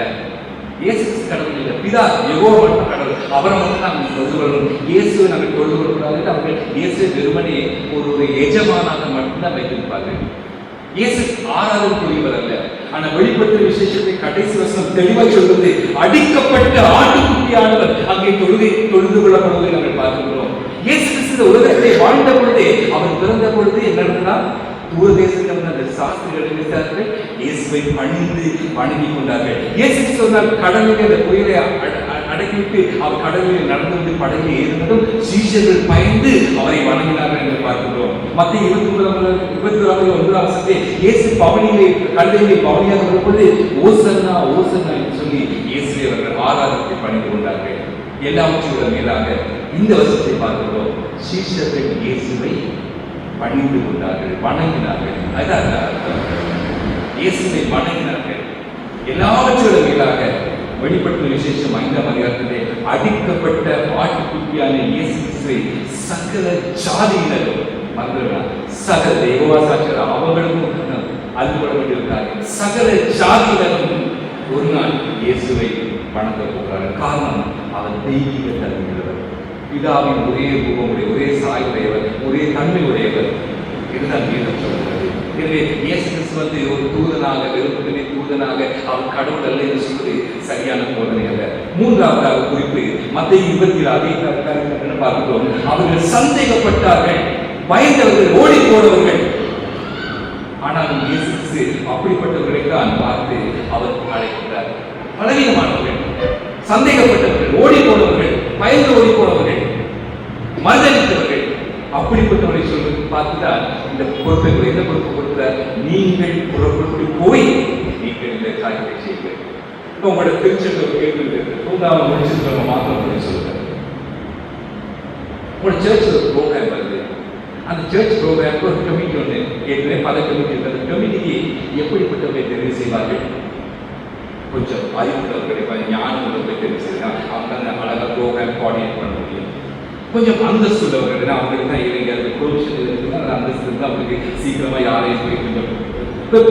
இயேசு கிறிஸ்து கடவுள் இல்லை, பிதா யெகோவா மட்டும் கடவுள். அவரை மட்டும் நாம் தொழுது கொள்ளணும். இயேசுவை நாங்கள் தொழுது கொள்ளக்கூடாது. அவர்கள் இயேசு வெறுமனே ஒரு எஜமானாக மட்டும்தான் வைத்திருப்பார்கள். இயேசு ஆராதனைக்குரியவர் அல்ல. ஆனா வெளிப்பட்ட விசேஷத்தை கடைசி வசனம் தெளிவாக சொல்வது, அடிக்கப்பட்ட ஆட்டுக்குட்டியானவர் அங்கே தொழுது கொள்ளப்படுவதை நாங்கள் பார்க்கிறோம். இயேசு கிறிஸ்து உலகத்தை வாழ்ந்த பொழுதே, அவர் பிறந்த பொழுது என்ன நடந்தால், தூர தேசத்தில் அந்த சாஸ்திரிகள் நினைத்தார்கள், இயேசுவை பணிந்து வணங்கி கொண்டார்கள். இயேசு சொன்னார், கடலில் அந்த புயலை அடக்கிவிட்டு அவர் கடலில் நடந்து வந்து படகில் ஏறினதும் சீஷர்கள் பயந்து அவரை வணங்கினார்கள் என்று பார்க்கிறோம். மத்திய 21 இயேசு பவனியிலே கல்லையிலே பவனியாக வரும்பொழுது ஓசன்னா ஓசன்னா என்று சொல்லி இயேசுவை அவர்கள் ஆராதனை பணிந்து கொண்டார்கள். எல்லாவற்றையும் மேலாக இந்த வசனத்தை பார்க்கிறோம், சீஷர்கள் இயேசுவை பணிந்து கொண்டார்கள், வணங்கினார்கள். அதான் இயேசுவை வணங்கினார்கள். எல்லாவற்றையும் மேலாக வெளிப்பட்ட விசேஷம் 5ஆம் அதிகாரத்திலே அடிக்கப்பட்ட ஆட்டுக்குட்டியான இயேசு கிறிஸ்துவை சகல ஜாதியினரும் மறந்துவிடார். சகல யெகோவா சாட்சிகள் அவர்களுக்கும் அன்புபட வேண்டியிருக்கிறார்கள். சகல ஜாதியினரும் ஒரு நாள் இயேசுவை வணங்க போகிறார்கள். காரணம், அவர் தெய்வீக தன்மையுள்ளவர், பிதாவின் ஒரே ரூபமுடைய, ஒரே சாயுடையவர், ஒரே தன்மை உடையவர். இதுதான் வேதம் சொல்கிறது. எனவே இயேசு கிறிஸ்து ஒரு தூதனாக, வெறுமனே தூதனாக, அவர் கடவுள் அல்ல என்று சொல்வது சரியான போதனை அல்ல. மூன்றாவதாக குறிப்பு மத்தேயு 26 பார்க்கிறோம். அவர்கள் சந்தேகப்பட்டார்கள், பயந்தவர்கள், ஓடி போனவர்கள். ஆனால் இயேசு கிறிஸ்து அப்படிப்பட்டவர்களை தான் பார்த்து அவர் அழைக்கிறார். பலவீனமானவர்கள், சந்தேகப்பட்டவர்கள், ஓடி போனவர்கள், பயந்து ஓடி போனவர்கள், மறுதளித்தவர்கள், அப்படிப்பட்டவரை சொல்வது பார்த்துதான் இந்த பொறுப்பை எந்த பொறுப்பு கொடுக்கிறார்? நீங்கள் புறப்பட்டு போய் நீங்கள் இந்த காரியத்தை செய்யுங்கள். இப்போ உங்களோட திருச்செந்த ஒரு கேள்வி இருக்கு, தூங்காம முடிச்சிருக்க மாத்திரம் சொல்லுங்க. உங்களோட சர்ச் ஒரு ப்ரோக்ராம் வருது, அந்த சர்ச் ப்ரோக்ராமுக்கு ஒரு கமிட்டி ஒன்று ஏற்கனவே பல கமிட்டி இருக்கு. அந்த கமிட்டிக்கு எப்படிப்பட்டவர்களை தெரிவு செய்வார்கள்? கொஞ்சம் அறிவுள்ளவர்களை, ஞானம் உள்ளவர்களை தெரிவு செய்யலாம். அவங்க அந்த அழகாக ப்ரோக்ராம் கோஆர்டினேட் பண்ண முடியும். கொஞ்சம் அந்தஸ்து உள்ளவர்கள், அவங்களுக்கு தான் இளைஞர்கள் ப்ரொவிஷன் இருக்குன்னா அந்த அந்தஸ்து இருந்தால் அவங்களுக்கு சீக்கிரமாக யாரையும் போய் கொஞ்சம்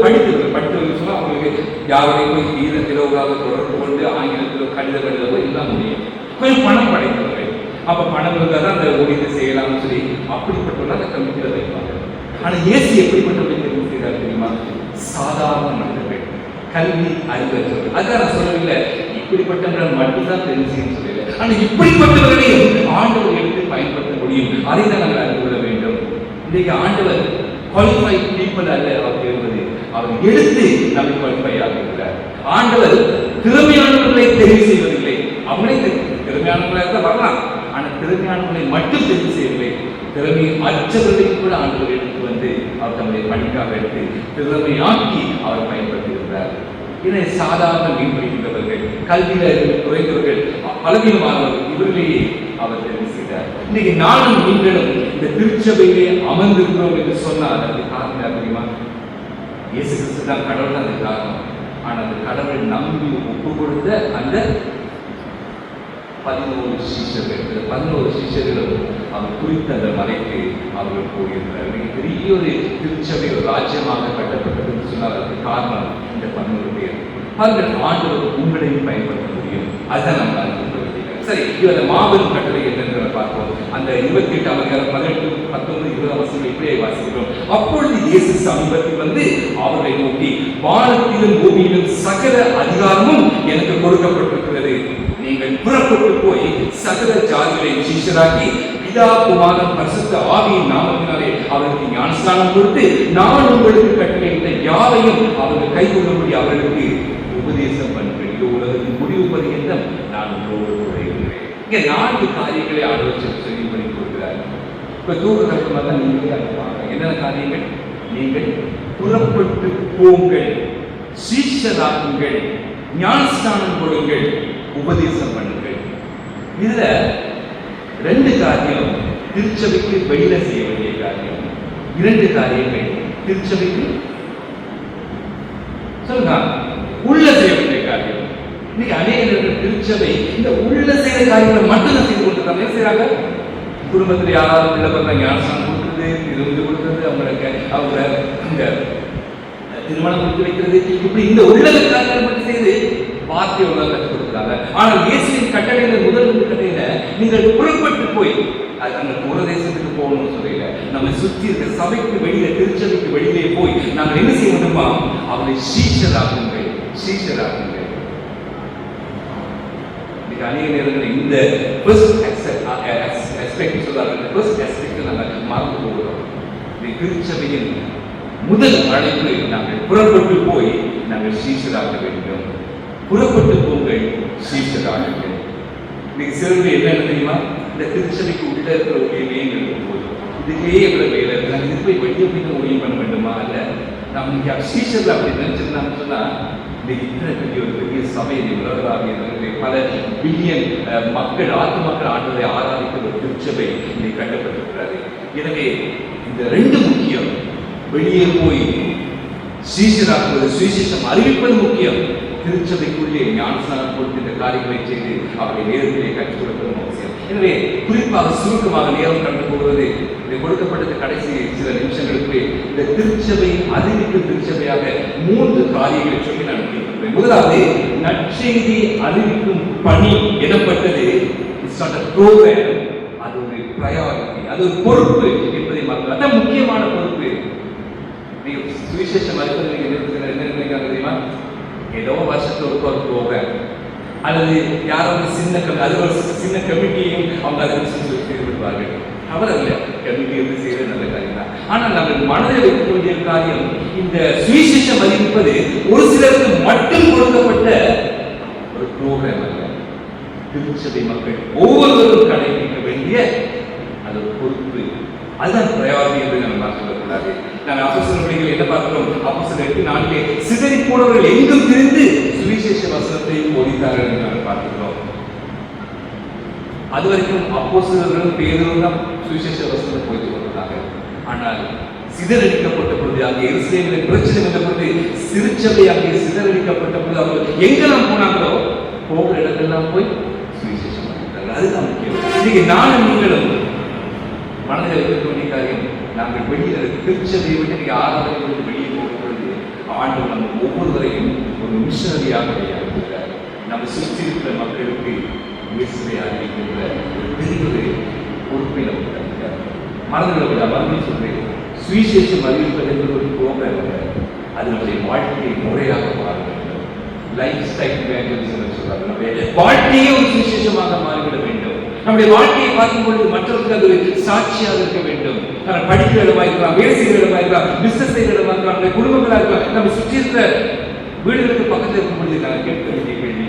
படித்தவர்கள் சொன்னால் அவங்களுக்கு யாரையும் போய் ஈரத்திலோவாக தொடர்பு கொண்டு ஆங்கிலத்திலோ கடிதமோ எல்லாம் முடியும். கொஞ்சம் பணம் படைத்தவர்கள், அப்போ பணம் இருந்தால் தான் அந்த ஊழியத்தை செய்யலாம்னு சொல்லி அப்படிப்பட்டவர்கள் அந்த கமிட்டியில் வைப்பாங்க. ஆனால் இயேசு எப்படிப்பட்டவர்களை தெரிவு செய்தார் தெரியுமா? சாதாரண மனிதர்கள், கல்வி அறிவற்றவர்கள். அதான் நான் சொல்லவில்லை இப்படிப்பட்டவர்கள் மட்டும்தான் தெரிவு செய்யணும்னு சொல்லல. ஆனால் இப்படிப்பட்டவர்களையும் ஆண்டவர் எடுத்து பயன்படுத்த முடியும். அதை தான் நாங்கள் அறிந்து கொள்ள வேண்டும். இன்றைக்கு ஆண்டவர் குவாலிஃபைட் பீப்புள் அல்ல அவர் தேர்வது, அவர் எடுத்து நம்மை குவாலிஃபை ஆகிறார். ஆண்டவர் திறமையானவர்களை தெரிவு செய்வதில்லை. அவங்களே திறமையானவர்களாக தான் வரலாம், ஆனால் திறமையானவர்களை மட்டும் தெரிவு செய்யவில்லை. திறமை அற்றவர்களுக்கு கூட ஆண்டவர் எடுத்து வந்து அவர் தம்முடைய பணிக்காக எடுத்து திறமையாக்கி அவர் பயன்படுத்தியிருக்கிறார். இதை சாதாரண மீன்பிடிக்கிறவர்கள், கல்வியில் குறைந்தவர்கள், பலவீனமானவர்கள், இவர்களையே அவர் தெரிவு செய்தார். இன்னைக்கு நானும் நீங்களும் இந்த திருச்சபையிலே அமர்ந்திருக்கிறோம் என்று சொன்னால் அதுக்கு காரணம் தெரியுமா? இயேசு கிறிஸ்து தான் கடவுள், அது காரணம். ஆனால் அந்த கடவுள் நம்பி ஒப்பு கொடுத்த அந்த 11 சீஷர்கள், 11 சீஷர்களும் அவர் குறித்த அந்த மலைக்கு அவர்கள் போயிருக்கிறார். பெரிய ஒரு திருச்சபை ஒரு ராஜ்யமாக கட்டப்பட்டது சொன்னால் அதுக்கு காரணம் இந்த 11 பேர். அவர்கள் ஆண்டவர் உங்களையும் பயன்படுத்த முடியும். அதுதான் நம்ம அறிந்து கொள்ள வேண்டியது. சரி, இவரது மாபெரும் கட்டளை என்னென்று பார்ப்போம். அந்த 28ஆம் அதிகாரம் 18, 19, 20 வசனங்களை இப்படியே வாசிக்கிறோம். அப்பொழுது இயேசு சமீபத்தில் வந்து அவர்களை நோக்கி, வானத்திலும் பூமியிலும் சகல அதிகாரமும் எனக்கு கொடுக்கப்பட்டிருக்கிறது. நீங்கள் புறப்பட்டு போய் சகல ஜாதிகளை சீஷராக்கி பிதா குமாரன் பரிசுத்த ஆவியின் நாமத்தினாலே அவர்களுக்கு ஞானஸ்நானம் கொடுத்து நான் உங்களுக்கு கட்டளையிட்ட யாவையும் அவர்கள் கைக்கொள்ளும்படி அவர்களுக்கு உபதேசம் பண்ணுங்கள். உலகத்தின் முடிவு பரியந்தம் நான் உங்களோடு கூட இருக்கிறேன். இங்கே 4 காரியங்களை ஆலோசனை சொல்லி பண்ணி கொடுக்கிறார். இப்ப தூக்க கட்டமாக தான் நீங்களே அனுப்பாங்க. என்னென்ன காரியங்கள்? நீங்கள் புறப்பட்டு போங்கள், சீஷராகுங்கள், ஞானஸ்நானம் கொடுங்கள், உபதேசம் பண்ணுங்கள். இதுல 2 காரியம் திருச்சபைக்கு வெளியில செய்ய வேண்டிய காரியம், 2 காரியங்கள் திருச்சபைக்கு சொல்லுங்க உள்ள செய்ய வேண்டிய காரியம். இன்னைக்கு அநேக திருச்சபை இந்த உள்ள செய்யற காரியங்களை மட்டும்தான் செய்து கொண்டிருக்காங்க. என்ன செய்யறாங்க? குடும்பத்தில் யாராவது பிள்ளை பிறந்த ஞானஸ்தானம் கொடுக்குறது, இருந்து கொடுக்குறது, அவங்க திருமணம் கொடுத்து வைக்கிறது, இப்படி இந்த உள்ளக காரியங்களை மட்டும் செய்து வார்த்தை உள்ள கற்றுக் கொடுக்குறாங்க. ஆனால் இயேசுவின் கட்டளையில முதல் கட்டளையில நீங்கள் புறப்பட்டு போய் அந்த புறதேசத்துக்கு போகணும்னு சொல்லல, நம்ம சுற்றி இருக்க சபைக்கு வெளியில திருச்சபைக்கு வெளியிலே போய் நாங்கள் என்ன செய்ய வேண்டுமா? அவரை சீஷராகுங்கள், சீஷராகுங்கள். அநேக நேரங்களில் இந்த நாங்கள் மறந்து போகிறோம். திருச்சபையின் முதல் அழைப்பு நாங்கள் புறப்பட்டு போய் நாங்கள் சீஷராக வேண்டும். புறப்பட்டு போங்கள், சீஷராகுங்கள். இன்னைக்கு சிலருடைய என்ன தெரியுமா? இந்த திருச்சபைக்கு உள்ள இருக்கிற ஊழியமே போது இதுக்கே எவ்வளவு வேலை இருக்கு, நாங்கள் இது போய் வெளியே போய் ஊழியம் பண்ண வேண்டுமா? இல்ல நம்ம இன்னைக்கு சீஷர்ல அப்படி நினைச்சிருந்தான்னு சொன்னா இன்னைக்கு இத்தனை பெரிய ஒரு பெரிய சபை உலகளாவிய பல பில்லியன் மக்கள் ஆத்மக்கள் ஆண்டவரை ஆராதிக்கிற ஒரு திருச்சபை இன்னைக்கு கட்டப்பட்டிருக்கிறது. எனவே இந்த 2 முக்கியம். வெளியே போய் சீஷராக்குவது, சுவிசேஷம் அறிவிப்பது முக்கியம். திருச்சபைக்குள்ளே ஞானஸ்நானம் கொடுத்து இந்த காரியங்களை செய்து அவருடைய நேரத்திலே கற்றுக் கொடுப்பதும் அவசியம். எனவே குறிப்பாக சுருக்கமாக நேரம் கண்டு போகிறது இது கொடுக்கப்பட்ட கடைசி சில நிமிஷங்களுக்கு இந்த திருச்சபை அறிவிக்கும் திருச்சபையாக 3 காரியங்களை சொல்லி நான் கேட்கிறேன். முதலாவது, நற்செய்தி அறிவிக்கும் பணி எனப்பட்டது இட்ஸ் நாட் a program, அது ஒரு priority, அது ஒரு பொறுப்பு என்பதை மக்கள், அதான் முக்கியமான பொறுப்பு. நீங்க சுவிசேஷம் அறிவிப்பது நீங்க என்ன நினைக்கிறாங்க தெரியுமா? ஏதோ வருஷத்துக்கு ஒரு ப்ரோக்ராம் அல்லது யாராவது சின்ன கமிட்டியையும் அவங்க அதுக்கு செய்துவிடுவார்கள். அவர் அல்ல, கமிட்டி வந்து செய்யறது நல்ல காரியம் தான். ஆனால் நம்ம மனதில் வைக்க வேண்டிய காரியம், இந்த சுவிசேஷம் அறிவிப்பது ஒரு சிலருக்கு மட்டும் கொடுக்கப்பட்ட ஒரு ப்ரோக்ராம் அல்ல. திருச்சபை மக்கள் ஒவ்வொருவரும் கடைபிடிக்க வேண்டிய அது ஒரு பொறுப்பு. அதுதான் பிரயாரிட்டி என்று நம்ம சொல்லக்கூடாது. நாங்கள் அப்போஸ்தலர்கள் என்ன பார்க்கிறோம்? அப்போஸ்தலர் 8:4 சிதறி போனவர்கள் எங்கும் திரிந்து சுவிசேஷ வசனத்தை போதித்தார்கள் என்று நாங்கள் பார்க்கிறோம். அது வரைக்கும் அப்போஸ்தலர்களும் பேதுருவும் தான் சுவிசேஷ வசனத்தை போதித்து கொண்டிருந்தாங்க. ஆனால் சிதறடிக்கப்பட்ட பொழுது, அங்கே எருசலேமில் பிரச்சனை வந்த பொழுது, திருச்சபை அங்கே சிதறடிக்கப்பட்ட பொழுது அவர்கள் எங்கெல்லாம் போனாங்களோ போகிற இடத்தெல்லாம் போய் சுவிசேஷம் பண்ணிட்டார்கள். அதுதான் முக்கியம். இன்னைக்கு நானும் நீங்களும் மனதில் இருக்க வேண்டிய காரியம், நாங்கள் வெளியில் திருச்சபையை விட்டு நீங்க ஆராதனை விட்டு வெளியே போகும் பொழுது ஆண்டவர் நம்ம ஒவ்வொருவரையும் ஒரு மிஷனரியாக இருக்கிறார். நம்ம சுற்றி இருக்கிற மக்களுக்கு இயேசுவை அறிவிக்கின்ற ஒரு பெரிய ஒரு பொறுப்பை நமக்கு தருகிறார். மனதில் விட மறுபடியும் சொல்றேன், சுவிசேஷம் அறிவிப்பது என்பது ஒரு ப்ரோக்ராம் அல்ல, அது நம்முடைய வாழ்க்கையை முறையாக மாற வேண்டும். லைஃப் ஸ்டைல் எவாஞ்சலிசம் சொல்றாங்க. நம்முடைய வாழ்க்கையே ஒரு சுவிசேஷமாக மாறிவிட வேண்டும். நம்முடைய வாழ்க்கையை பார்க்கும் பொழுது மற்றவர்களுக்கு அது ஒரு சாட்சியாக இருக்க வேண்டும். படிக்கிற இடமா இருக்கலாம், வேலை செய்கிற இடமா இருக்கலாம், பிசினஸ் செய்கிற இடமா இருக்கலாம், நம்முடைய குடும்பங்களா இருக்கலாம், நம்ம சுற்றி இருக்கிற வீடுகளுக்கு பக்கத்தில் இருக்கும் பொழுது நாங்கள் கேட்க வேண்டிய கேள்வி,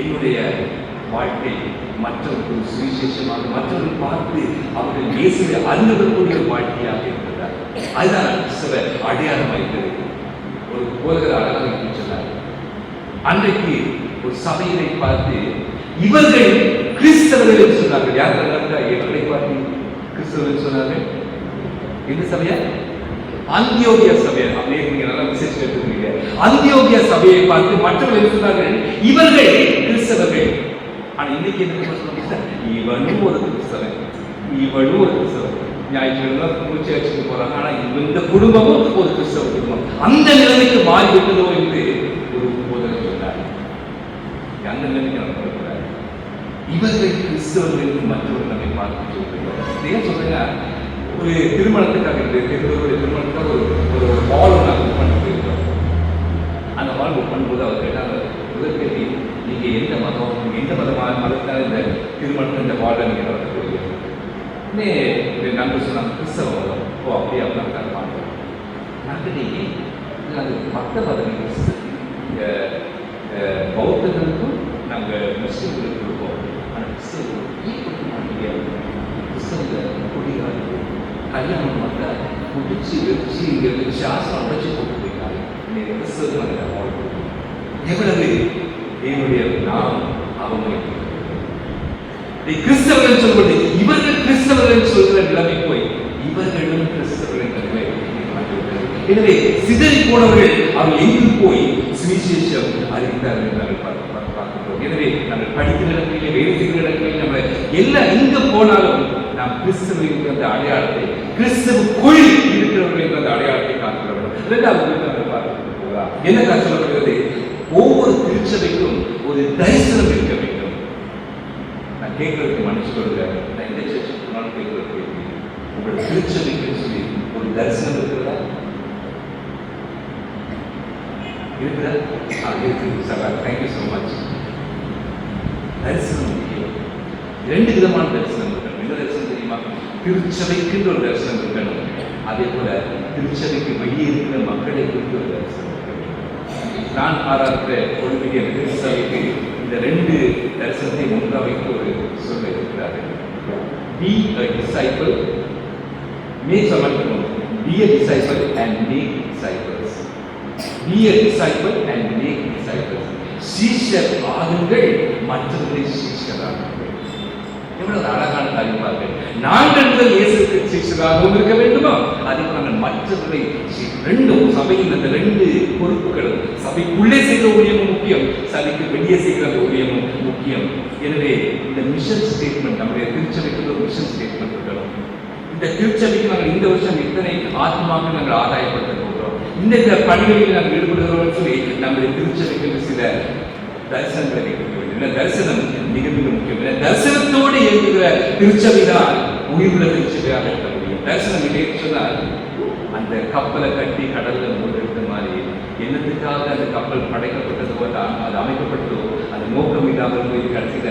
என்னுடைய வாழ்க்கை மற்றவர்கள் சுவிசேஷமாக மற்றவர்கள் பார்த்து அவர்கள் இயேசுவை அறிந்தவர்களுடைய வாழ்க்கையாக இருக்கிறார். அதுதான் கிறிஸ்தவ அடையாளமாக இருக்கிறது. ஒரு போதகர் அழகாக சொன்னார், அன்றைக்கு ஒரு சபையினை பார்த்து இவர்கள் கிறிஸ்தவர்கள் சொன்னார்கள். யார் எவர்களை பார்த்து கிறிஸ்தவர்கள் சொன்னார்கள்? எந்த சபையா? அந்தியோகியா சபையா? அப்படியே நீங்க நல்லா விசேஷம் எடுத்துக்கிறீங்க. அந்தியோகியா சபையை பார்த்து மற்றவர்கள் சொன்னார்கள் இவர்கள் கிறிஸ்தவர்கள். ஆனா இன்னைக்கு என்ன சொல்றாங்க? இவனும் ஒரு கிறிஸ்தவன், இவனும் ஒரு கிறிஸ்தவன். ஞாயிற்றுக்கிழமை மூச்சு வச்சுட்டு போறாங்க. ஆனா இந்த குடும்பமும் ஒரு கிறிஸ்தவ குடும்பம். அந்த நிலைமைக்கு மாறிவிட்டதோ என்று ஒரு போதகர் சொன்னார். அந்த நிலைமைக்கு நம்ம இவர்கள் கிறிஸ்தவர்கள் என்று மற்றவர்கள் நம்மை பார்த்து சொல்கிறார். ஏன் சொல்றீங்க? ஒரு திருமணத்துக்காக திருமணத்துக்காக ஒரு ஹால் நாங்கள் புக் பண்ண போயிருக்கோம். அந்த ஹால் புக் பண்ணும்போது அவர் கேட்டாங்க, முதல் கேள்வி, நீங்க எந்த மதம், எந்த மதத்தால் இந்த திருமணம் இந்த ஹாலை நீங்க நடத்த போயிருக்கீங்க? நண்பர் சொன்னாங்க, கிறிஸ்தவ மதம். ஓ அப்படியே அப்படின்னா பார்த்தோம். நாங்கள் நீங்கள் அது மற்ற மதம் பௌத்தர்களுக்கும் நாங்கள் முஸ்லீம்களுக்கு கொடுப்போம். ஆனால் கிறிஸ்தவர்களுக்கு ஏன் கொடுக்க மாட்டீங்க? கிறிஸ்தவங்க குடிகாரர்கள் கல்யாணம் வந்தால் குடிச்சு வச்சு இங்கே வச்சு ஆசனம் உடைச்சு போட்டு போயிருக்காங்க. நீங்கள் கிறிஸ்தவர்கள் எவ்வளவு என்னுடைய நாம் அவமதிப்பு. கிறிஸ்தவர்கள் சொல்வது இவர்கள் கிறிஸ்தவர்கள் சொல்கிற நிலைமை போய் இவர்களும் கிறிஸ்தவர்கள் என்ற நிலை. எனவே சிதறி போனவர்கள் அவர்கள் எங்கு போய் சுவிசேஷம் அறிவித்தார்கள் என்று நாங்கள் பார்க்கிறோம். எனவே நாங்கள் படிக்கிற இடங்களிலே, வேலை செய்கிற இடங்களில் நம்ம எல்லாம் எங்க போனாலும் நாம் கிறிஸ்தவ என்ற அடையாளத்தை, கிறிஸ்தவுக்குள் இருக்கிறவர்கள் என்ற அடையாளத்தை காட்டுகிறோம். இரண்டாவது நாங்கள் பார்க்கிறோம் என்ன சொல்லப்படுகிறது, ஒவ்வொரு திருச்சபைக்கும் ஒரு தரிசனம் இருக்க வேண்டும். நான் கேட்கறதுக்கு மன்னிச்சு கொள்கிறேன், நான் இந்த சர்ச்சுக்கு போனாலும் கேட்கறதுக்கு உங்கள் திருச்சபைக்கு சொல்லி ஒரு தரிசனம் இருக்கிறதா? இருக்குதா? இருக்குது சார். Thank you so much. தரிசனம் முக்கியம். 2 விதமான தரிசனம் இருக்கணும். என்ன தரிசனம் தெரியுமா? திருச்சபைக்கு ஒரு தரிசனம் இருக்கணும். அதே போல திருச்சபைக்கு வெளியே இருக்கிற மக்களை குறித்து ஒரு தரிசனம் இருக்கணும். நான் ஆராய்ந்த ஒழுங்கிய திருச்சபைக்கு இந்த 2 தரிசனத்தை ஒன்றாக வைத்து ஒரு சொல்ல இருக்கிறார்கள். Be a disciple, make someone be a disciple and make disciples. Be a disciple and make disciples. சீஷர் ஆகுங்கள், மற்றவர்களை சீஷராகுங்கள். எவ்வளவு அழகான காரியமாக நாங்கள் முதல் இயேசுக்கு சீஷராகவும் இருக்க வேண்டுமா? அதே நாங்கள் மற்றவர்களை ரெண்டும் சபையின் அந்த 2 பொறுப்புகளும் சபைக்குள்ளே செய்கிற ஊழியமும் முக்கியம், சபைக்கு வெளியே செய்கிற அந்த ஊழியமும் முக்கியம். எனவே இந்த மிஷன் ஸ்டேட்மெண்ட், நம்முடைய திருச்சபைக்கு ஒரு மிஷன் ஸ்டேட்மெண்ட் இருக்கணும். இந்த திருச்சபைக்கு நாங்கள் இந்த வருஷம் எத்தனை ஆத்மாக்கள் நாங்கள் ஆதாயப்படுத்த போகிறோம், இந்த பணிகளில் நாங்கள் ஈடுபடுகிறோம் சொல்லி நம்முடைய திருச்சபைக்கு சில தரிசனங்களை வைக்க வேண்டும். தரிசனம் மிக மிக முக்கியம். தரிசனத்தோடு இயங்குகிற திருச்சபைதான் உயிருள்ள திருச்சபையாக இருக்க முடியும். தரிசனம் இல்லை சொன்னால் அந்த கப்பலை கட்டி கடல்ல மூழ்கிட்ட மாதிரி என்னத்துக்காக அந்த கப்பல் படைக்கப்பட்டதோ அது அமைக்கப்பட்டதோ அது நோக்கம் இல்லாமல் போய் கடைசியில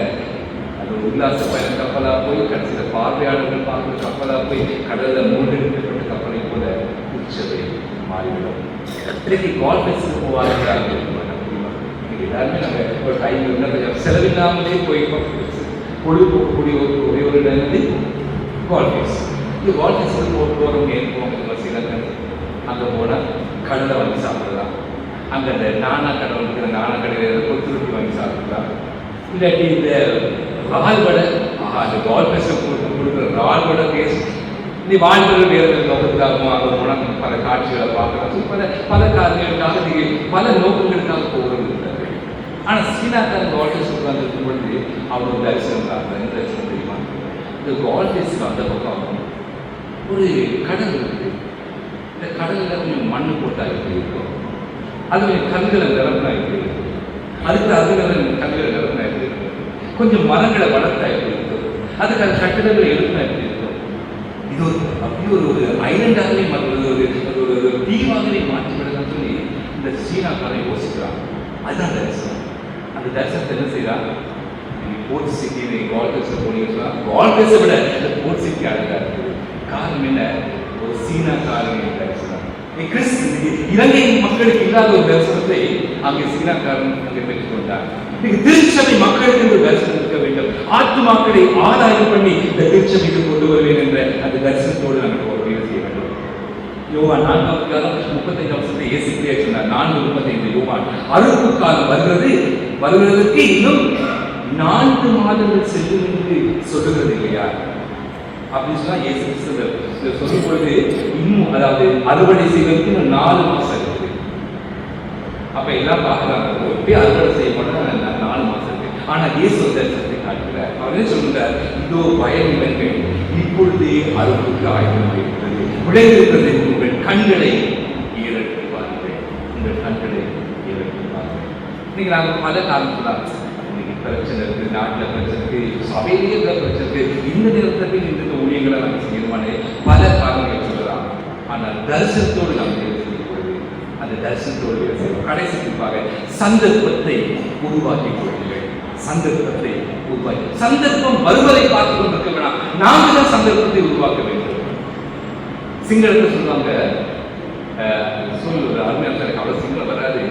அது உல்லாச பயண கப்பலா போய் கடைசியில பார்வையாளர்கள் பார்க்கிற கப்பலா போய் கடல்ல மூழ்கடிக்கப்பட்ட கப்பலை போல திருச்சபை மாறிவிடும். இன்னைக்கு கால்பேஸுக்கு போவாங்க எல்லாருமே நம்ம ஒரு டைம் கொஞ்சம் செலவில்லாமலே போய் பொழுதுபோக்கக்கூடிய ஒரே ஒரு இடங்கிறது கால்பேஸ். இந்த கால்பேஸில் போகிறவங்க ஏன் போவாங்க சிலர் அங்கே போனால் கடலை வாங்கி சாப்பிடலாம். அங்கே அந்த நானா கடை இருக்கிற நானா கடையில் கொத்து ரொட்டி வாங்கி சாப்பிடலாம். இல்லாட்டி இந்த ரால் வடை, அந்த கால்பேஸில் கொடுக்குற ரால் வடை டேஸ்ட் நீ வாழ்க்கையில் வேறு நோக்கத்துக்காகவும் அங்கே போனால் பல காட்சிகளை பார்க்கலாம். பல பல காரியங்களுக்காக நீங்கள் பல நோக்கங்களுக்காக போகிறது. ஆனால் சீனாக்காரங்க கால்பேஸ் உட்கார்ந்து பொழுது அவங்க தரிசனம் தான். இந்த தரிசனம் தெரியுமா? இந்த கால்பேஸுக்கு அந்த பக்கம் ஒரு கடல் இருக்குது. இந்த கடலில் கொஞ்சம் மண் போட்டால் எப்படி இருக்கும், அது கொஞ்சம் கல்களை நிரம்பினா எப்படி இருக்கும், அதுக்கு அதுல கல்களை நிரம்பினா எப்படி இருக்கும், கொஞ்சம் மரங்களை வளர்த்தா எப்படி இருக்கும், அதுக்கு அது கட்டிடங்களை எழுப்பினா எப்படி இருக்கும். இது ஒரு அப்படி ஒரு ஐலண்டாகவே ஒரு தீவாகவே மாற்றிவிடலாம் சொல்லி இந்த சீனாக்காரன் யோசிக்கிறான். அதுதான் தரிசனம். அந்த தரிசனத்தை என்ன செய்யறான்? போர்ட் சிட்டி கால்பேஸில் போனீங்கன்னா கால்பேஸை விட போர்ட் சிட்டி அழகா இருக்குது. காரணம் என்ன? ஒரு சீனாக்காரன் தரிசனம். இலங்கை மக்களுக்கு இல்லாத ஒரு தரிசனத்தை அங்கே சீனாக்காரன் அங்கே பெற்றுக் கொண்டார். திருச்சபை மக்களுக்கு ஒரு தரிசனம் இருக்க வேண்டும். ஆத்துமாக்களை ஆதாயம் பண்ணி இந்த திருச்சபைக்கு கொண்டு வருவேன் என்ற அந்த தரிசனத்தோடு நாங்கள் ஒரு வேலை செய்ய வேண்டும். யோவான் 4ஆம் அதிகாரம் 35ஆம் வசனத்தை இயேசுவே சொன்னார். 4:35 யோவான் அறுப்பு காலம் வருவதற்கு இன்னும் 4 மாதங்கள் செல்லும் என்று சொல்லுகிறது இல்லையா? அப்படின்னு சொன்னா இயேசு கிறிஸ்து சொல்லும் பொழுது இன்னும் அதாவது அறுவடை செய்வதற்கு இன்னும் 4 மாசம் இருக்கு. அப்ப எல்லாம் பார்க்கறாங்க, போய் அறுவடை செய்ய மாட்டோம் 4 மாசம் இருக்கு. ஆனா இயேசு தரிசனத்தை காட்டுகிறார். அவர் என்ன சொல்றார்? இதோ வயல் நிலங்கள் இப்பொழுதே அறுப்புக்கு ஆயத்தமாயிருக்கிறது, விளைந்திருக்கிறது, உங்கள் கண்களை ஏறெடுத்து பாருங்கள், உங்கள் கண்களை ஏறெடுத்து பாருங்கள். நீங்க நாங்கள் பல காரணம் சொல்லலாம். பிரச்சனை இருக்கு, நாட்டில் பிரச்சனை இருக்கு, சபையிலேயே பிரச்சனை இருக்கு, இந்த நேரத்தில் இந்த ஊழியர்களை நம்ம செய்யணுமானே பல காரணங்களை சொல்லலாம். ஆனால் தரிசனத்தோடு நாம் செய்யும் பொழுது அந்த தரிசனத்தோடு செய்வோம். கடைசி குறிப்பாக சந்தர்ப்பத்தை உருவாக்கிக் கொள்ளுங்கள். சந்தர்ப்பத்தை உருவாக்கி சந்தர்ப்பம் வருவதை பார்த்து கொண்டிருக்க வேணாம், நாங்கள் தான் சந்தர்ப்பத்தை உருவாக்க வேண்டும். சிங்களத்தில் சொல்லுவாங்க, சொல்லுவது அருமையாக அவ்வளவு சிங்களம் வராது.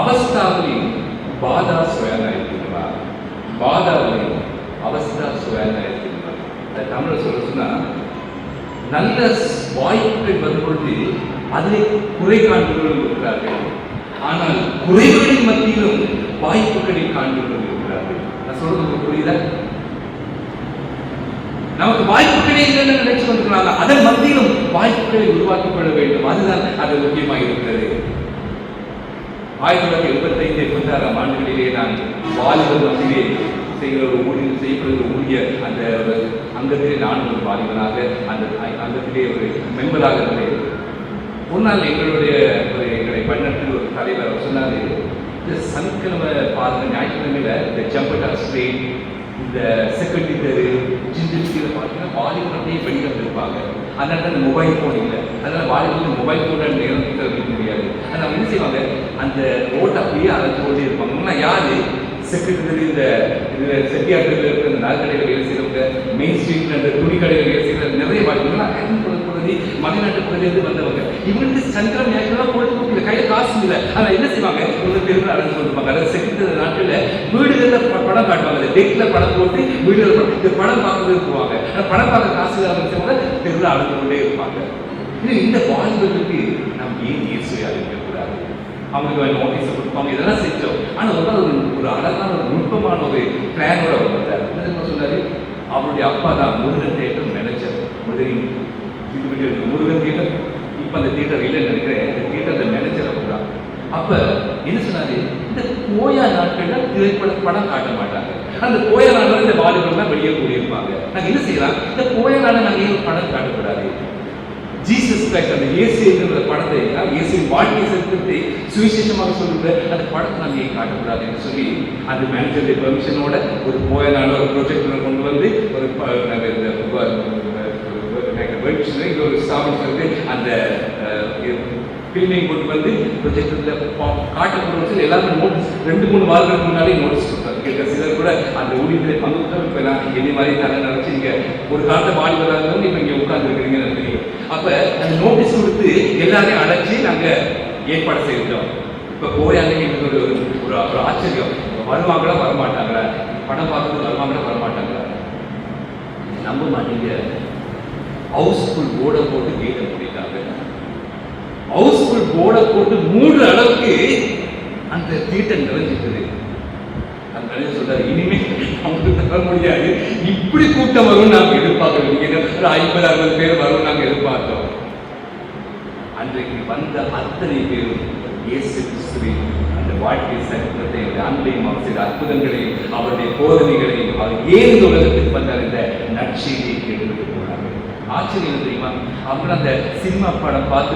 அவஸ்தாவின் பாதா சுயநாயகா, பாதாவின் அவஸ்தா சுயநாயகா. தமிழ சொன்னா நல்ல வாய்ப்புகள் வரும்பொழுது அதிலே குறை காண்பவர்கள் இருக்கிறார்கள். ஆனால் குறைகளின் மத்தியிலும் வாய்ப்புகளை காண்டு கொண்டிருக்கிறார்கள். நான் சொல்றது உங்களுக்கு புரியுதா? நமக்கு வாய்ப்புகளே இல்லைன்னு நினைச்சு கொண்டிருக்கிறாங்க. அதன் மத்தியிலும் வாய்ப்புகளை உருவாக்கிக் கொள்ள வேண்டும். அதுதான் அது முக்கியமாக இருக்கிறது. 1985-86 ஆண்டுகளிலே நான் வாலிபர் மத்தியிலே செய்கிற ஒரு ஊழியர் செய்யப்படுகிற ஊழியர் அந்த அங்கத்திலே நான் ஒரு வாலிபனாக அந்த அங்கத்திலே ஒரு மெம்பராக இருந்தேன். ஒரு நாள் எங்களை பண்ணத்தில் ஒரு தலைவர் சொன்னார், இந்த சனிக்கிழமை பாருங்க, ஞாயிற்றுக்கிழமையில இந்த ஜம்பட்டா ஸ்ட்ரீட், இந்த செக்யூரிட்டி தெரு, ஜிந்தில் பார்த்தீங்கன்னா வாலிபர் அப்படியே வெளியில் இருப்பாங்க. அதனால அந்த மொபைல் ஃபோன் இல்லை, அதனால வாலிபர் மொபைல் ஃபோனை நேரம் வைக்க முடியாது. அதனால என்ன செய்வாங்க, அந்த ரோட்டை அப்படியே அழைச்சு கொண்டே இருப்பாங்க. யாரு செக்யூரிட்டி இந்த செட்டியாட்டில் இருக்கிற இந்த நகைக்கடையில் வேலை செய்கிறவங்க, மெயின் ஸ்ட்ரீட்ல அந்த துணி கடையில் வேலை செய்கிற நிறைய வாலிபர்கள் பகுதி, மலைநாட்டு பகுதியிலிருந்து வந்தவங்க. இவங்களுக்கு சந்திரம் ஞாயிற்றுலாம் பொழுதுபோக்கு இல்லை, கையில் காசு இல்லை. ஆனால் என்ன செய்வாங்க, இவங்க தெருவில் அழைச்சு கொண்டிருப்பாங்க. அதாவது செக்யூரிட்டி நாட்டில் வீடுகளில் படம் காட்டுவாங்க, டெக்கில் படம் போட்டு வீடுகளில் படம், இந்த படம் பார்க்கறது போவாங்க. ஆனால் படம் பார்க்க காசு இல்லாத தெருவில் அழைத்து கொண்டே இருப்பாங்க. இந்த வாலிபர்களுக்கு நாம் ஏன் இயேசுவை அழைக்கக்கூடாது? அவங்களுக்கு நோட்டீஸ் கொடுப்பாங்க, இதெல்லாம் செஞ்சோம். ஆனால் ஒரு அழகான ஒரு நுட்பமான ஒரு பிளானோட அவர் வந்தார். என்ன சொன்னாரு, அவருடைய அப்பா தான் Murugan theatre manager. Murugan theatre இப்போ அந்த தியேட்டர் இல்லைன்னு நினைக்கிறேன். இந்த தியேட்டர் மேனேஜர் அவர் தான். அப்போ என்ன சொன்னாரு, இந்த கோயா நாட்கள்ல படம் காட்ட மாட்டாங்க. அந்த கோயா நாளில் இந்த வாலிபர்கள் தான் வெளியே கூடியிருப்பாங்க. நாங்கள் என்ன செய்யலாம், இந்த கோயா நாளில் நாங்கள் ஏன் படம் காட்டக்கூடாது? ஜீசஸ் கிரைஸ்ட் அந்த இயேசு என்கிற படத்தை, இயேசுவின் வாழ்க்கை சரித்திரத்தை சுவிசேஷமாக சொல்லுற அந்த படத்தை நாங்கள் ஏன் காட்டக்கூடாது என்று சொல்லி அந்த மேனேஜருடைய பெர்மிஷனோட ஒரு போயனால ஒரு ப்ரொஜெக்டர் கொண்டு வந்து ஒரு ஸ்தாபனம் வந்து அந்த ஃபில்மிங் கொண்டு வந்து ப்ரொஜெக்டரில் காட்டப்படுவது எல்லாருமே நோட்டீஸ் 2-3 வாரங்களுக்கு முன்னாடி நோட்டீஸ் கொடுத்தாங்க. சிலர் கூட அந்த ஊழியத்திலே பங்கு இப்போ நான் என்னை மாதிரி தலை நினச்சி நீங்கள் ஒரு காலத்தை வாலிபராக இருந்தாலும் இப்போ இங்கே உட்காந்துருக்கிறீங்கன்னு தெரியும். அப்போ அந்த நோட்டீஸ் கொடுத்து எல்லாரையும் அழைச்சி நாங்கள் ஏற்பாடு செய்தோம். இப்போ போயாங்க எங்களுக்கு ஒரு ஆச்சரியம், வருவாங்களா வரமாட்டாங்களா, படம் பார்க்கறது வருவாங்களா வரமாட்டாங்களா? நம்ப மாட்டீங்க, ஹவுஸ்ஃபுல் போர்டை போட்டு கேட்டை முடித்தாங்க. ஹவுஸ்ஃபுல் போர்டை போட்டு 3 அளவுக்கு அந்த தியேட்டர் நிறைஞ்சிட்டது. அந்த கலைஞர் சொல்றாரு, இனிமே அவங்களுக்கு தர முடியாது, இப்படி கூட்டம் வரும் நாங்கள் எதிர்பார்க்கல. ஒரு 50-60 பேர் வரும் நாங்கள் எதிர்பார்த்தோம். அன்றைக்கு வந்த அத்தனை பேரும் இயேசு கிறிஸ்துவின் அந்த வாழ்க்கை சரித்திரத்தை, அன்பையும் அவர் செய்த அற்புதங்களையும் அவருடைய போதனைகளையும் அவர் ஏன் இந்த உலகத்துக்கு வந்தார் இந்த நற்செய்தியை கேட்டு போனாங்க. ஆச்சரியம் தெரியுமா? அவங்க அந்த சினிமா படம் பார்த்து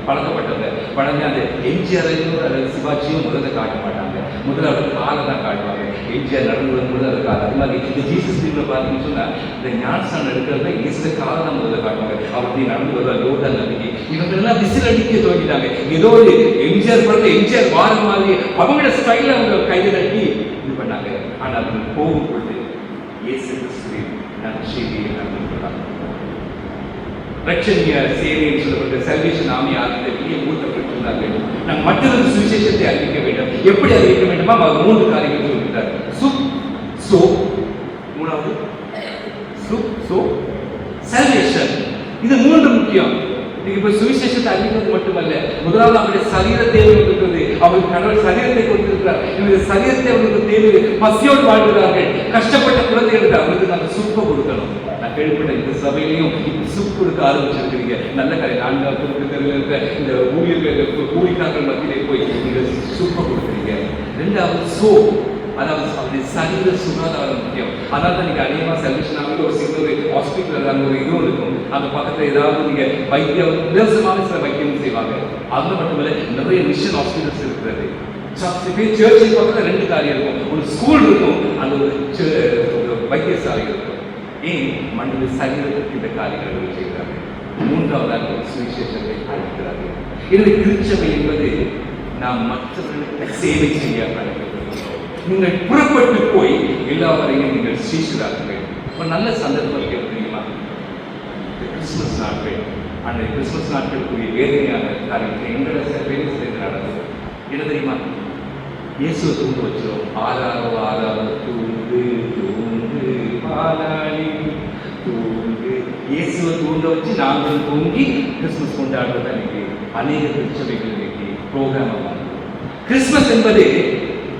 பழக்கப்பட்டவங்க. படமே அந்த எம்ஜிஆரையும் அல்லது சிவாஜியும் முதல்ல காட்ட மாட்டாங்க, முதல்ல அவர் காலை தான் காட்டுவாங்க. எம்ஜிஆர் நடந்து வரும்போது அது காலை. அது மாதிரி இந்த ஜீசஸ் ஃபிலிம்ல பார்த்தீங்கன்னு சொன்னால் இந்த ஞானஸ்தானம் எடுக்கிறத இயேசு காலை தான் முதல்ல காட்டுவாங்க. அப்படி நடந்து வருவார் யோகா நம்பிக்கை. இவங்கெல்லாம் விசில் அடிக்க துவங்கிட்டாங்க. ஏதோ ஒரு எம்ஜிஆர் படத்தை எம்ஜிஆர் வாரம் மாதிரி அவங்களோட ஸ்டைலில் அவங்க கையில் தட்டி இது பண்ணாங்க. ஆனால் அவங்க போகும் பொழுது இயேசு கிறிஸ்துவின் நற்செய்தியை நடந்து கொண்டாங்க. ரட்சணிய சேவைன்னு சொல்லப்பட்ட சர்வேஷன் ஆமி ஆகிய வெளியே ஊட்டப்பட்டிருந்தார்கள். நாங்கள் மற்றொரு சுவிசேஷத்தை அறிவிக்க வேண்டும். எப்படி அறிவிக்க வேண்டுமா? அவர் 3 காரியங்கள் சொல்லிட்டார். சுப், சோ, 3வது சுப், சோ, சர்வேஷன். இது 3 முக்கியம். இப்ப சுவிசேஷத்தை அறிவிக்கிறது மட்டுமல்ல, முதலாவது அவருடைய சரீர தேவை இருக்கிறது. அவருக்கு கடவுள் சரீரத்தை கொடுத்திருக்கிறார். இந்த சரீரத்தை அவங்களுக்கு தேவை. பசியோடு வாழ்கிறார்கள், கஷ்டப்பட்ட குழந்தைகளுக்கு அவருக்கு நாங்கள் சுப்பை கொடுக்கணும். நான் கேள்விப்பட்ட இந்த சபையிலையும் சுப் கொடுக்க ஆரம்பிச்சிருக்கிறீங்க. நல்ல கதை. 4வது தெருவில் இருக்கிற இந்த ஊழியர்கள் கூலிக்காரர்கள் மத்தியிலே போய் நீங்க சுப்பை கொடுக்குறீங்க. 2வது சோ, அதாவது அவருடைய சரீர சுகாதாரம் முக்கியம். அதனால தான் நீங்க அதிகமாக சர்வீஸ்னாலும் ஒரு சின்ன ஒரு ஹாஸ்பிட்டல் அங்கே ஒரு இதுவும் இருக்கும். அந்த பக்கத்தில் ஏதாவது நீங்க வைத்தியம் இலவசமான சில வைத்தியம் செய்வாங்க. அது மட்டுமல்ல, நிறைய மிஷன் ஹாஸ்பிட்டல்ஸ் இருக்கிறது. சர்ச்சின் பக்கத்தில் 2 காரியம் இருக்கும். ஒரு ஸ்கூல் இருக்கும், அந்த ஒரு வைத்தியசாலை இருக்கும். ஏன் மனித சரீரத்துக்கு இந்த காரியங்கள் செய்கிறாங்க. 3வதாக சுவிசேஷத்தை அழைக்கிறார்கள். எனவே திருச்சபை என்பது நாம் மற்றவர்களுக்கு சேவை செய்ய அழைக்கப்படுகிறோம். நீங்கள் புறப்பட்டு போய் எல்லாவரையும் நீங்கள் சீஷராக்குங்கள். ஒரு நல்ல சந்தர்ப்பம் தெரியுமா? கிறிஸ்துமஸ் நாட்கள். அந்த கிறிஸ்துமஸ் நாட்களுக்குரிய வேதனையான காரியத்தை எங்களோட பேருந்து சேர்ந்து நடந்தது. என்ன தெரியுமா? இயேசுவை தூங்க வச்சிடும். ஆறாரோ ஆறாரோ தூங்கு தூங்கு பாலாளி தூங்கு. இயேசுவை தூங்க வச்சு நாங்கள் தூங்கி கிறிஸ்துமஸ் கொண்டாடுறது அன்னைக்கு அநேக திருச்சபைகள் இன்னைக்கு ப்ரோக்ராம். கிறிஸ்துமஸ் என்பது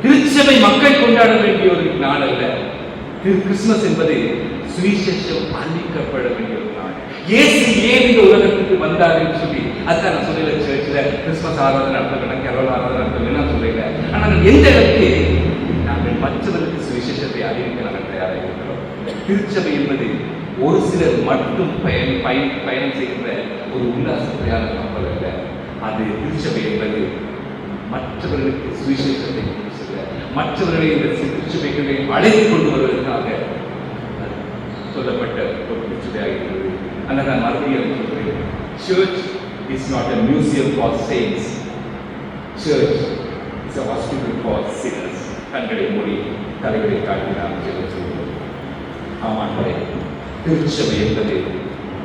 திருச்சபை மக்கள் கொண்டாட வேண்டிய ஒரு நாள் அல்ல. கிறிஸ்துமஸ் என்பது சுவிசேஷம் அறிவிக்கப்பட வேண்டிய ஒரு நாள். இயேசு ஏன் இந்த உலகத்துக்கு வந்தாருன்னு சொல்லி அதான் நான் சொல்லல. சர்ச்சில் கிறிஸ்துமஸ் ஆராதனை நடத்தலாம், கேரோல் ஆராதனை நடத்தலாம் நான் சொல்லல. ஆனால் எந்த இடத்துக்கு நாங்கள் மற்றவர்களுக்கு சுவிசேஷத்தை அறிவிக்க நாங்கள் தயாராக இருக்கிறோம். திருச்சபை என்பது ஒரு சிலர் மட்டும் பயணம் செய்கின்ற ஒரு உல்லாச பிரயாண கப்பல் அல்ல. அது திருச்சபை என்பது மற்றவர்களுக்கு சுவிசேஷத்தை மற்றவர்களை இந்த திருச்சபைகளை அழைத்துக் கொண்டு வருவதற்காக சொல்லப்பட்ட ஒரு திருச்சபையாக இருக்கிறது. ஆனால் நான் மறுபடியும் சொல்கிறேன், search is not a museum for saints. Church is a hospital for sinners. கண்களை மூடி தலைகளை காட்டி நாம் ஜெபம் செய்வோம். ஆமாண்டவரே, திருச்சபை என்பது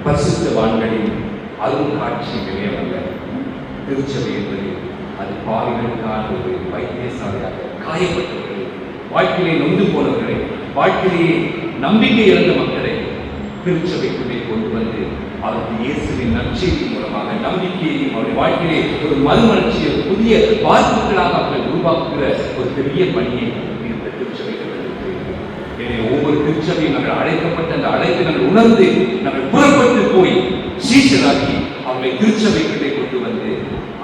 பரிசுத்தவான்களின் அருங்காட்சி நிலையம் அல்ல. திருச்சபை என்பது அது பாவிகளுக்கான ஒரு வைத்தியசாலையாக, காயப்பட்டவர்களை, வாழ்க்கையிலே நொந்து போனவர்களை, வாழ்க்கையிலேயே நம்பிக்கை இழந்த மக்களை திருச்சபைக்குள்ளே கொண்டு வந்து அவருக்கு இயேசுவின் நற்செய்தி மூலமாக நம்பிக்கையையும் அவருடைய வாழ்க்கையிலே ஒரு மறுமலர்ச்சியை புதிய வாய்ப்புகளாக அவர்கள் உருவாக்குகிற ஒரு பெரிய பணியை இந்த திருச்சபைகள் இருக்கிறது. எனவே ஒவ்வொரு திருச்சபையும் நாங்கள் அழைக்கப்பட்ட அந்த அழைப்பை நாங்கள் உணர்ந்து நாங்கள் புறப்பட்டு போய் சீஷராக்கி அவர்களை திருச்சபைக்குள்ளே கொண்டு வந்து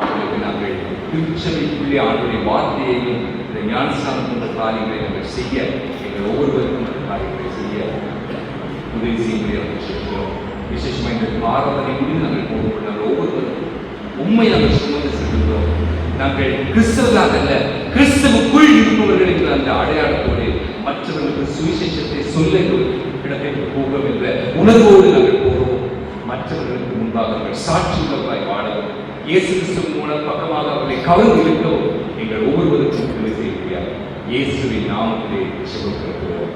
அவர்களுக்கு நாங்கள் திருச்சபைக்குள்ளே ஆண்டுடைய வார்த்தையையும் இந்த ஞானஸ்தானம் போன்ற காரியங்களை நாங்கள் செய்ய எங்கள் ஒவ்வொருவருக்கும் அந்த காரியங்களை செய்ய உதவி செய்ய சொல்கிறோம். விசேஷமாக இந்த ஆராதனை முடிந்து நாங்கள் போகும்போது நாங்கள் ஒவ்வொருவரும் உண்மை நாங்கள் சுமந்து செல்கிறோம். நாங்கள் கிறிஸ்தவர்களாக அல்ல, கிறிஸ்தவுக்குள் இருப்பவர்கள் என்ற அந்த அடையாளத்தோடு மற்றவர்களுக்கு சுவிசேஷத்தை சொல்ல இடத்திற்கு போகும் என்ற உணர்வோடு நாங்கள் போகிறோம். மற்றவர்களுக்கு முன்பாக அவர்கள் சாட்சியுள்ளவராய் வாழவும், இயேசு கிறிஸ்து மூலம் பக்கமாக அவர்களை கவர்ந்து இருக்கவும் எங்கள் ஒவ்வொருவருக்கும் உதவி செய்ய முடியாது. இயேசுவின் நாமத்திலே ஜெபம் கேட்கிறோம்.